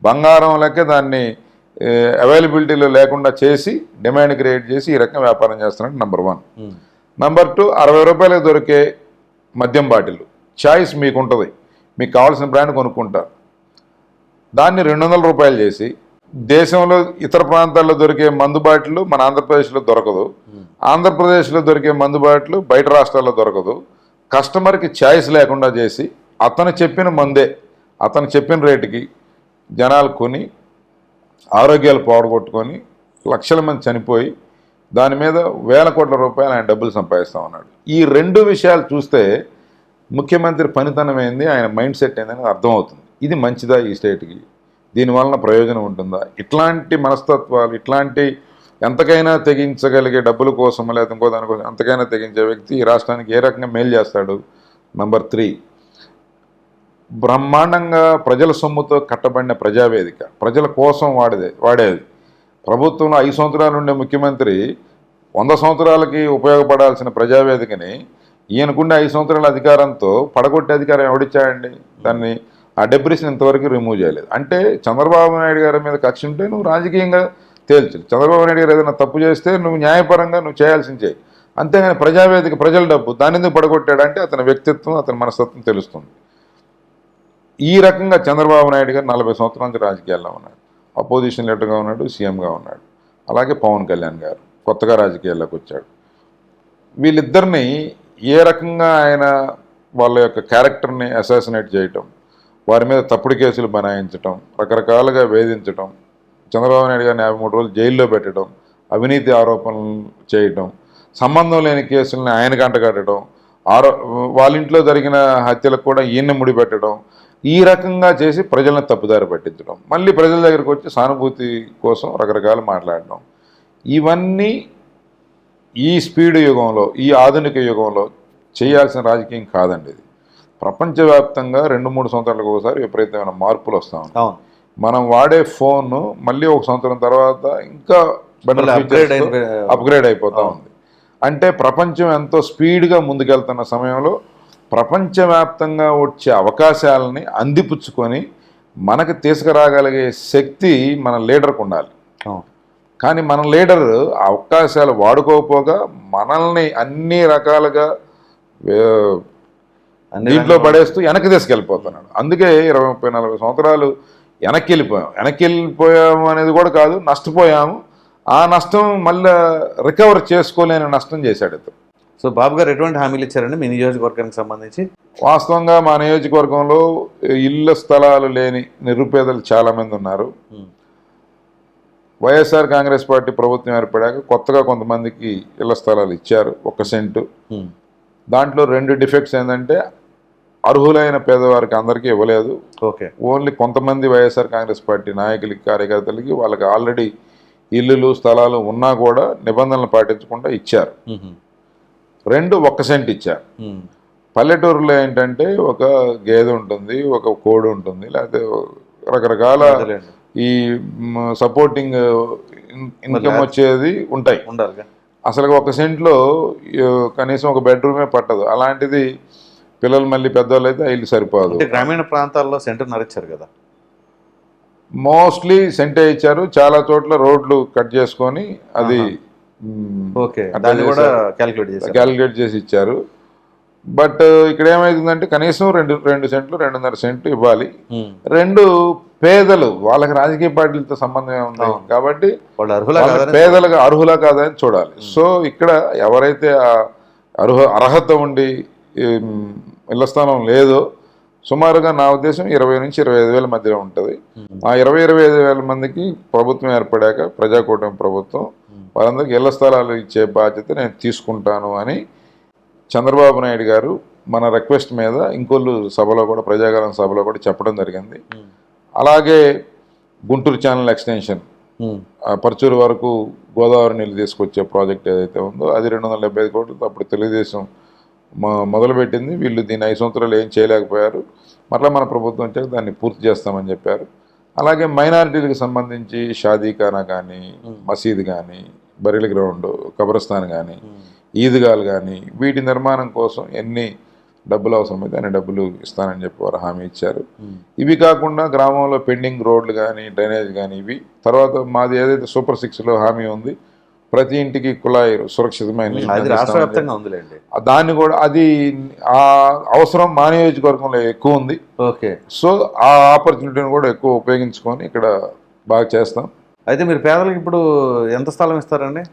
బంగారం లెక్క దాన్ని అవైలబిలిటీలో లేకుండా చేసి డిమాండ్ క్రియేట్ చేసి ఈ రకంగా వ్యాపారం చేస్తున్నాడు. నెంబర్ 1. నెంబర్ 2, 60 రూపాయలకు దొరికే మద్యం బాటిల్ చాయిస్ మీకు ఉంటుంది, మీకు కావాల్సిన బ్రాండ్ కొనుక్కుంటారు. దాన్ని 200 రూపాయలు చేసి దేశంలో ఇతర ప్రాంతాల్లో దొరికే మందు బాటిల్ మన ఆంధ్రప్రదేశ్లో దొరకదు, ఆంధ్రప్రదేశ్లో దొరికే మందు బాటిల్ బయట రాష్ట్రాల్లో దొరకదు. కస్టమర్కి ఛాయిస్ లేకుండా చేసి అతను చెప్పిన మందే అతను చెప్పిన రేటుకి జనాలు కొని ఆరోగ్యాలు పోగొట్టుకొని లక్షల మంది చనిపోయి దాని మీద వేల కోట్ల రూపాయలు ఆయన డబ్బులు సంపాదిస్తూ ఉన్నాడు. ఈ రెండు విషయాలు చూస్తే ముఖ్యమంత్రి పనితనం ఏంది, ఆయన మైండ్ సెట్ ఏందని అర్థమవుతుంది. ఇది మంచిదా ఈ స్టేట్కి, దీనివలన ప్రయోజనం ఉంటుందా? ఇట్లాంటి మనస్తత్వాలు, ఇట్లాంటి ఎంతకైనా తెగించగలిగే డబ్బుల కోసం లేదా ఇంకో దానికోసం ఎంతకైనా తెగించే వ్యక్తి ఈ రాష్ట్రానికి ఏ రకంగా మేలు చేస్తాడు? నంబర్ 3, బ్రహ్మాండంగా ప్రజల సొమ్ముతో కట్టబడిన ప్రజావేదిక, ప్రజల కోసం వాడేది. ప్రభుత్వంలో 5 సంవత్సరాలు ఉండే ముఖ్యమంత్రి 100 సంవత్సరాలకి ఉపయోగపడాల్సిన ప్రజావేదికని ఈయనకుండే 5 సంవత్సరాల అధికారంతో పడగొట్టే అధికారం ఎవడిచ్చాడండి? దాన్ని ఆ డెబ్రిస్ని ఇంతవరకు రిమూవ్ చేయలేదు. అంటే చంద్రబాబు నాయుడు గారి మీద కక్ష ఉంటే నువ్వు రాజకీయంగా తేల్చు. చంద్రబాబు నాయుడు గారు ఏదైనా తప్పు చేస్తే నువ్వు న్యాయపరంగా నువ్వు చేయాల్సింది చేయి. అంతేగాని ప్రజావేదిక ప్రజల డబ్బు దాని ఎందుకు పడగొట్టాడంటే అతని వ్యక్తిత్వం, అతని మనస్తత్వం తెలుస్తుంది. ఈ రకంగా చంద్రబాబు నాయుడు గారు 40 సంవత్సరాల నుంచి రాజకీయాల్లో ఉన్నాడు. అపోజిషన్ లీడర్గా ఉన్నాడు, సీఎంగా ఉన్నాడు. అలాగే పవన్ కళ్యాణ్ గారు కొత్తగా రాజకీయాల్లోకి వచ్చాడు. వీళ్ళిద్దరిని ఏ రకంగా ఆయన వాళ్ళ యొక్క క్యారెక్టర్ని అసాసినేట్ చేయటం, వారి మీద తప్పుడు కేసులు బనాయించటం, రకరకాలుగా వేధించటం, చంద్రబాబు నాయుడు గారిని 53 రోజులు జైల్లో పెట్టడం, అవినీతి ఆరోపణలు చేయటం, సంబంధం లేని కేసుల్ని ఆయనకు అంటగట్టడం, వాళ్ళ ఇంట్లో జరిగిన హత్యలకు కూడా ఈయన్ని ముడిపెట్టడం, ఈ రకంగా చేసి ప్రజలను తప్పుదారి పట్టించడం, మళ్ళీ ప్రజల దగ్గరికి వచ్చి సానుభూతి కోసం రకరకాలు మాట్లాడడం, ఇవన్నీ ఈ స్పీడ్ యుగంలో, ఈ ఆధునిక యుగంలో చేయాల్సిన రాజకీయం కాదండి. ఇది ప్రపంచవ్యాప్తంగా 2-3 సంవత్సరాలకు ఒకసారి విపరీతమైన మార్పులు వస్తూ ఉంటాయి. మనం వాడే ఫోన్ మళ్ళీ 1 సంవత్సరం తర్వాత ఇంకా బెటర్ అప్గ్రేడ్ అయిపోతూ ఉంది. అంటే ప్రపంచం ఎంతో స్పీడ్గా ముందుకెళ్తున్న సమయంలో ప్రపంచవ్యాప్తంగా వచ్చే అవకాశాలని అందిపుచ్చుకొని మనకు తీసుకురాగలిగే శక్తి మన లీడర్కు ఉండాలి. కానీ మన లీడర్ అవకాశాలు వాడుకోకపోగా మనల్ని అన్ని రకాలుగా దీంట్లో పడేస్తూ వెనక్కి తీసుకెళ్ళిపోతున్నాడు. అందుకే 20-30-40 సంవత్సరాలు వెనక్కి వెళ్ళిపోయాము అనేది కూడా కాదు, నష్టపోయాము. ఆ నష్టం మళ్ళీ రికవర్ చేసుకోలేని నష్టం చేశాడు ఇతను. సో బాబు గారు ఎటువంటి హామీలు ఇచ్చారండి మీ నియోజకవర్గానికి సంబంధించి? వాస్తవంగా మా నియోజకవర్గంలో ఇళ్ల స్థలాలు లేని నిరుపేదలు చాలామంది ఉన్నారు. వైఎస్ఆర్ కాంగ్రెస్ పార్టీ ప్రభుత్వం ఏర్పడాక కొత్తగా కొంతమందికి ఇళ్ల స్థలాలు ఇచ్చారు, 1 సెంటు. దాంట్లో 2 డిఫెక్ట్స్ ఏంటంటే అర్హులైన పేదవారికి అందరికీ ఇవ్వలేదు. ఓన్లీ కొంతమంది వైఎస్ఆర్ కాంగ్రెస్ పార్టీ నాయకులకి, కార్యకర్తలకి, వాళ్ళకి ఆల్రెడీ ఇల్లులు స్థలాలు ఉన్నా కూడా నిబంధనలు పాటించకుండా ఇచ్చారు. 2 1 సెంట్ ఇచ్చారు. పల్లెటూరులో ఏంటంటే ఒక గేదె ఉంటుంది, ఒక కోడి ఉంటుంది, లేకపోతే రకరకాల ఈ సపోర్టింగ్ ఇన్కమ్ వచ్చేది ఉంటాయి. అసలు 1 సెంట్లో కనీసం ఒక బెడ్రూమే పట్టదు. అలాంటిది పిల్లలు మళ్ళీ పెద్దవాళ్ళు అయితే ఇల్లు సరిపోదు. గ్రామీణ ప్రాంతాల్లో సెంటర్ నరిచారు కదా, మోస్ట్లీ సెంటే ఇచ్చారు. చాలా చోట్ల రోడ్లు కట్ చేసుకొని అది క్యాలిక్యులేట్ చేసి ఇచ్చారు. బట్ ఇక్కడ ఏమైతుందంటే కనీసం 2 సెంట్లు 2.5 సెంట్లు ఇవ్వాలి. 2 పేదలు, వాళ్ళకి రాజకీయ పార్టీలతో సంబంధం ఏముంది కాబట్టి పేదలుగా అర్హులా కాదని చూడాలి. సో ఇక్కడ ఎవరైతే అర్హత ఉండి ఇళ్ల స్థానం లేదో సుమారుగా నా ఉద్దేశం 20 నుంచి 25 వేల మధ్యలో ఉంటుంది. ఆ 20-25 వేల మందికి ప్రభుత్వం ఏర్పడాక ప్రజాకూటమి ప్రభుత్వం వాళ్ళందరికీ ఇళ్ల స్థలాలు ఇచ్చే బాధ్యత నేను తీసుకుంటాను అని చంద్రబాబు నాయుడు గారు మన రిక్వెస్ట్ మీద ఇంకొల్లు సభలో కూడా, ప్రజాగలం సభలో కూడా చెప్పడం జరిగింది. అలాగే గుంటూరు ఛానల్ ఎక్స్టెన్షన్, పర్చూరు వరకు గోదావరి నీళ్ళు తీసుకొచ్చే ప్రాజెక్ట్ ఏదైతే ఉందో అది 275 కోట్లతో అప్పుడు తెలుగుదేశం మొదలుపెట్టింది. వీళ్ళు దీన్ని 5 సంవత్సరాలు ఏం చేయలేకపోయారు. మరలా మన ప్రభుత్వం వచ్చాక దాన్ని పూర్తి చేస్తామని చెప్పారు. అలాగే మైనారిటీలకు సంబంధించి షాదీఖానా కానీ, మసీద్ కానీ, బరిల గ్రౌండ్, కబ్రస్థాన్ కానీ, ఈద్గాలు కానీ వీటి నిర్మాణం కోసం ఎన్ని డబ్బులు అవసరమైతే అన్ని డబ్బులు ఇస్తానని చెప్పి వారు హామీ ఇచ్చారు. ఇవి కాకుండా గ్రామంలో పెండింగ్ రోడ్లు కానీ, డ్రైనేజ్ కానీ, ఇవి తర్వాత మాది ఏదైతే సూపర్ 6లో హామీ ఉంది ప్రతి ఇంటికి కుళాయిలు సురక్షితమైన నీటిని అది రాష్ట్ర అందిస్తామని వ్యాప్తంగా ఉందిలేండి. దాన్ని కూడా అది ఆ అవసరం మా నియోజకవర్గంలో ఎక్కువ ఉంది. ఓకే. సో ఆ ఆపర్చునిటీని కూడా ఎక్కువ ఉపయోగించుకొని ఇక్కడ బాగా చేస్తాం. అయితే మీరు పేదలకు ఇప్పుడు ఎంత స్థలం ఇస్తారండి?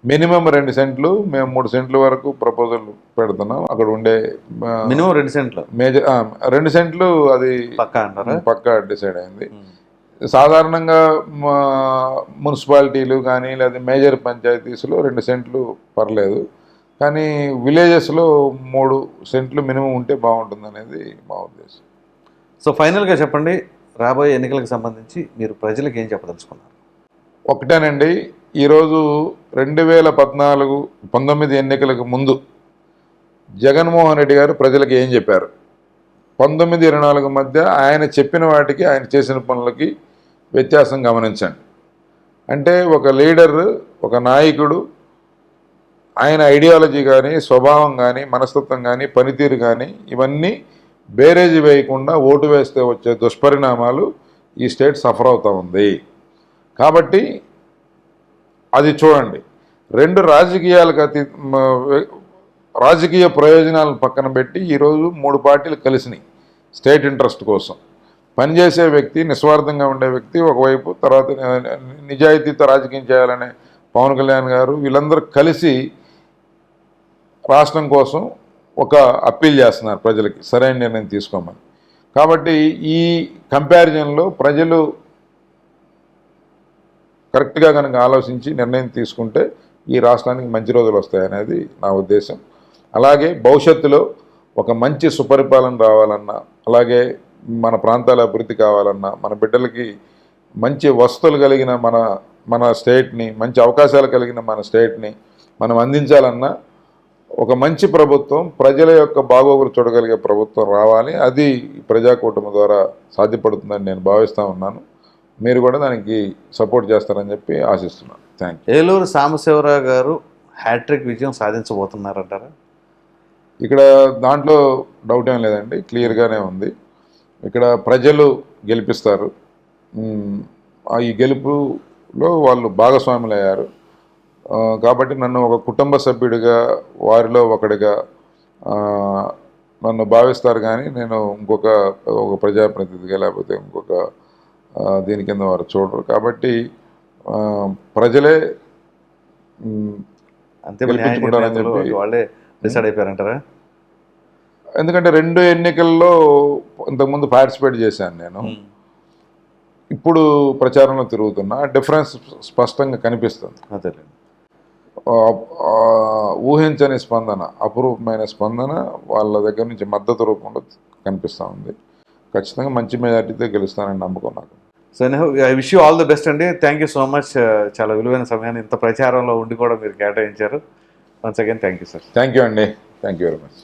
మినిమం 2 సెంట్లు, మేము 3 సెంట్ల వరకు ప్రపోజల్ పెడుతున్నాం. అక్కడ ఉండే మినిమం 2 సెంట్లు మేజర్ 2 సెంట్లు అది పక్కా అంటారా? పక్కా డిసైడ్ అయింది. సాధారణంగా మున్సిపాలిటీలు కానీ లేదా మేజర్ పంచాయతీస్లో 2 సెంట్లు పర్లేదు, కానీ విలేజెస్లో 3 సెంట్లు మినిమం ఉంటే బాగుంటుంది అనేది మా ఉద్దేశం. సో ఫైనల్గా చెప్పండి, రాబోయే ఎన్నికలకు సంబంధించి మీరు ప్రజలకు ఏం చెప్పదలుచుకున్నారు? ఒకటేనండి, ఈరోజు 2019 ఎన్నికలకు ముందు జగన్మోహన్ రెడ్డి గారు ప్రజలకు ఏం చెప్పారు, 19-24 మధ్య ఆయన చెప్పిన వాటికి ఆయన చేసిన పనులకి వ్యత్యాసం గమనించండి. అంటే ఒక లీడర్, ఒక నాయకుడు, ఆయన ఐడియాలజీ కానీ, స్వభావం కానీ, మనస్తత్వం కానీ, పనితీరు కానీ ఇవన్నీ బేరేజీ వేయకుండా ఓటు వేస్తే వచ్చే దుష్పరిణామాలు ఈ స్టేట్ సఫర్ అవుతూ ఉంది. కాబట్టి అది చూడండి. 2 రాజకీయ ప్రయోజనాలను పక్కన పెట్టి ఈరోజు 3 పార్టీలు కలిసినాయి స్టేట్ ఇంట్రెస్ట్ కోసం. పనిచేసే వ్యక్తి, నిస్వార్థంగా ఉండే వ్యక్తి ఒకవైపు, తర్వాత నిజాయితీతో రాజకీయం చేయాలనే పవన్ కళ్యాణ్ గారు, వీళ్ళందరూ కలిసి రాష్ట్రం కోసం ఒక అప్పీల్ చేస్తున్నారు ప్రజలకి సరైన నిర్ణయం తీసుకోమని. కాబట్టి ఈ కంపారిజన్లో ప్రజలు కరెక్ట్గా కనుక ఆలోచించి నిర్ణయం తీసుకుంటే ఈ రాష్ట్రానికి మంచి రోజులు వస్తాయనేది నా ఉద్దేశం. అలాగే భవిష్యత్తులో ఒక మంచి సుపరిపాలన రావాలన్నా, అలాగే మన ప్రాంతాల అభివృద్ధి కావాలన్నా, మన బిడ్డలకి మంచి వసతులు కలిగిన మన స్టేట్ని, మంచి అవకాశాలు కలిగిన మన స్టేట్ని మనం అందించాలన్నా ఒక మంచి ప్రభుత్వం, ప్రజల యొక్క బాగోగులు చూడగలిగే ప్రభుత్వం రావాలి. అది ప్రజాకూటమి ద్వారా సాధ్యపడుతుందని నేను భావిస్తూ ఉన్నాను. మీరు కూడా దానికి సపోర్ట్ చేస్తారని చెప్పి ఆశిస్తున్నాను. Thank you. ఏలూరు సాంబశివరావు గారు హ్యాట్రిక్ విజయం సాధించబోతున్నారంటారా? ఇక్కడ దాంట్లో డౌట్ ఏం లేదండి, క్లియర్గానే ఉంది. ఇక్కడ ప్రజలు గెలిపిస్తారు. ఈ గెలుపులో వాళ్ళు భాగస్వాములు అయ్యారు. కాబట్టి నన్ను ఒక కుటుంబ సభ్యుడిగా, వారిలో ఒకడిగా నన్ను భావిస్తారు. కానీ నేను ఒక ప్రజాప్రతినిధిగా లేకపోతే ఇంకొక దీని కింద వారు చూడరు. కాబట్టి ప్రజలే గెలిపించుకుంటారని చెప్పి వాళ్ళే డిసైడ్ అయిపోయారంటారా? ఎందుకంటే 2 ఎన్నికల్లో ఇంతకుముందు పార్టిసిపేట్ చేశాను నేను. ఇప్పుడు ప్రచారంలో తిరుగుతున్నా, డిఫరెన్స్ స్పష్టంగా కనిపిస్తుంది. అదేలేండి. ఊహించని స్పందన, అపురూపమైన స్పందన వాళ్ళ దగ్గర నుంచి మద్దతు రూపంలో కనిపిస్తూ ఉంది. ఖచ్చితంగా మంచి మెజార్టీతో గెలుస్తానని నమ్మకం నాకు. So I wish you all the best అండి. Thank you so much. చాలా విలువైన సమయాన్ని ఇంత ప్రచారంలో ఉండి కూడా మీరు కేటాయించారు. Once again thank you sir. Thank you అండి. Thank you very much.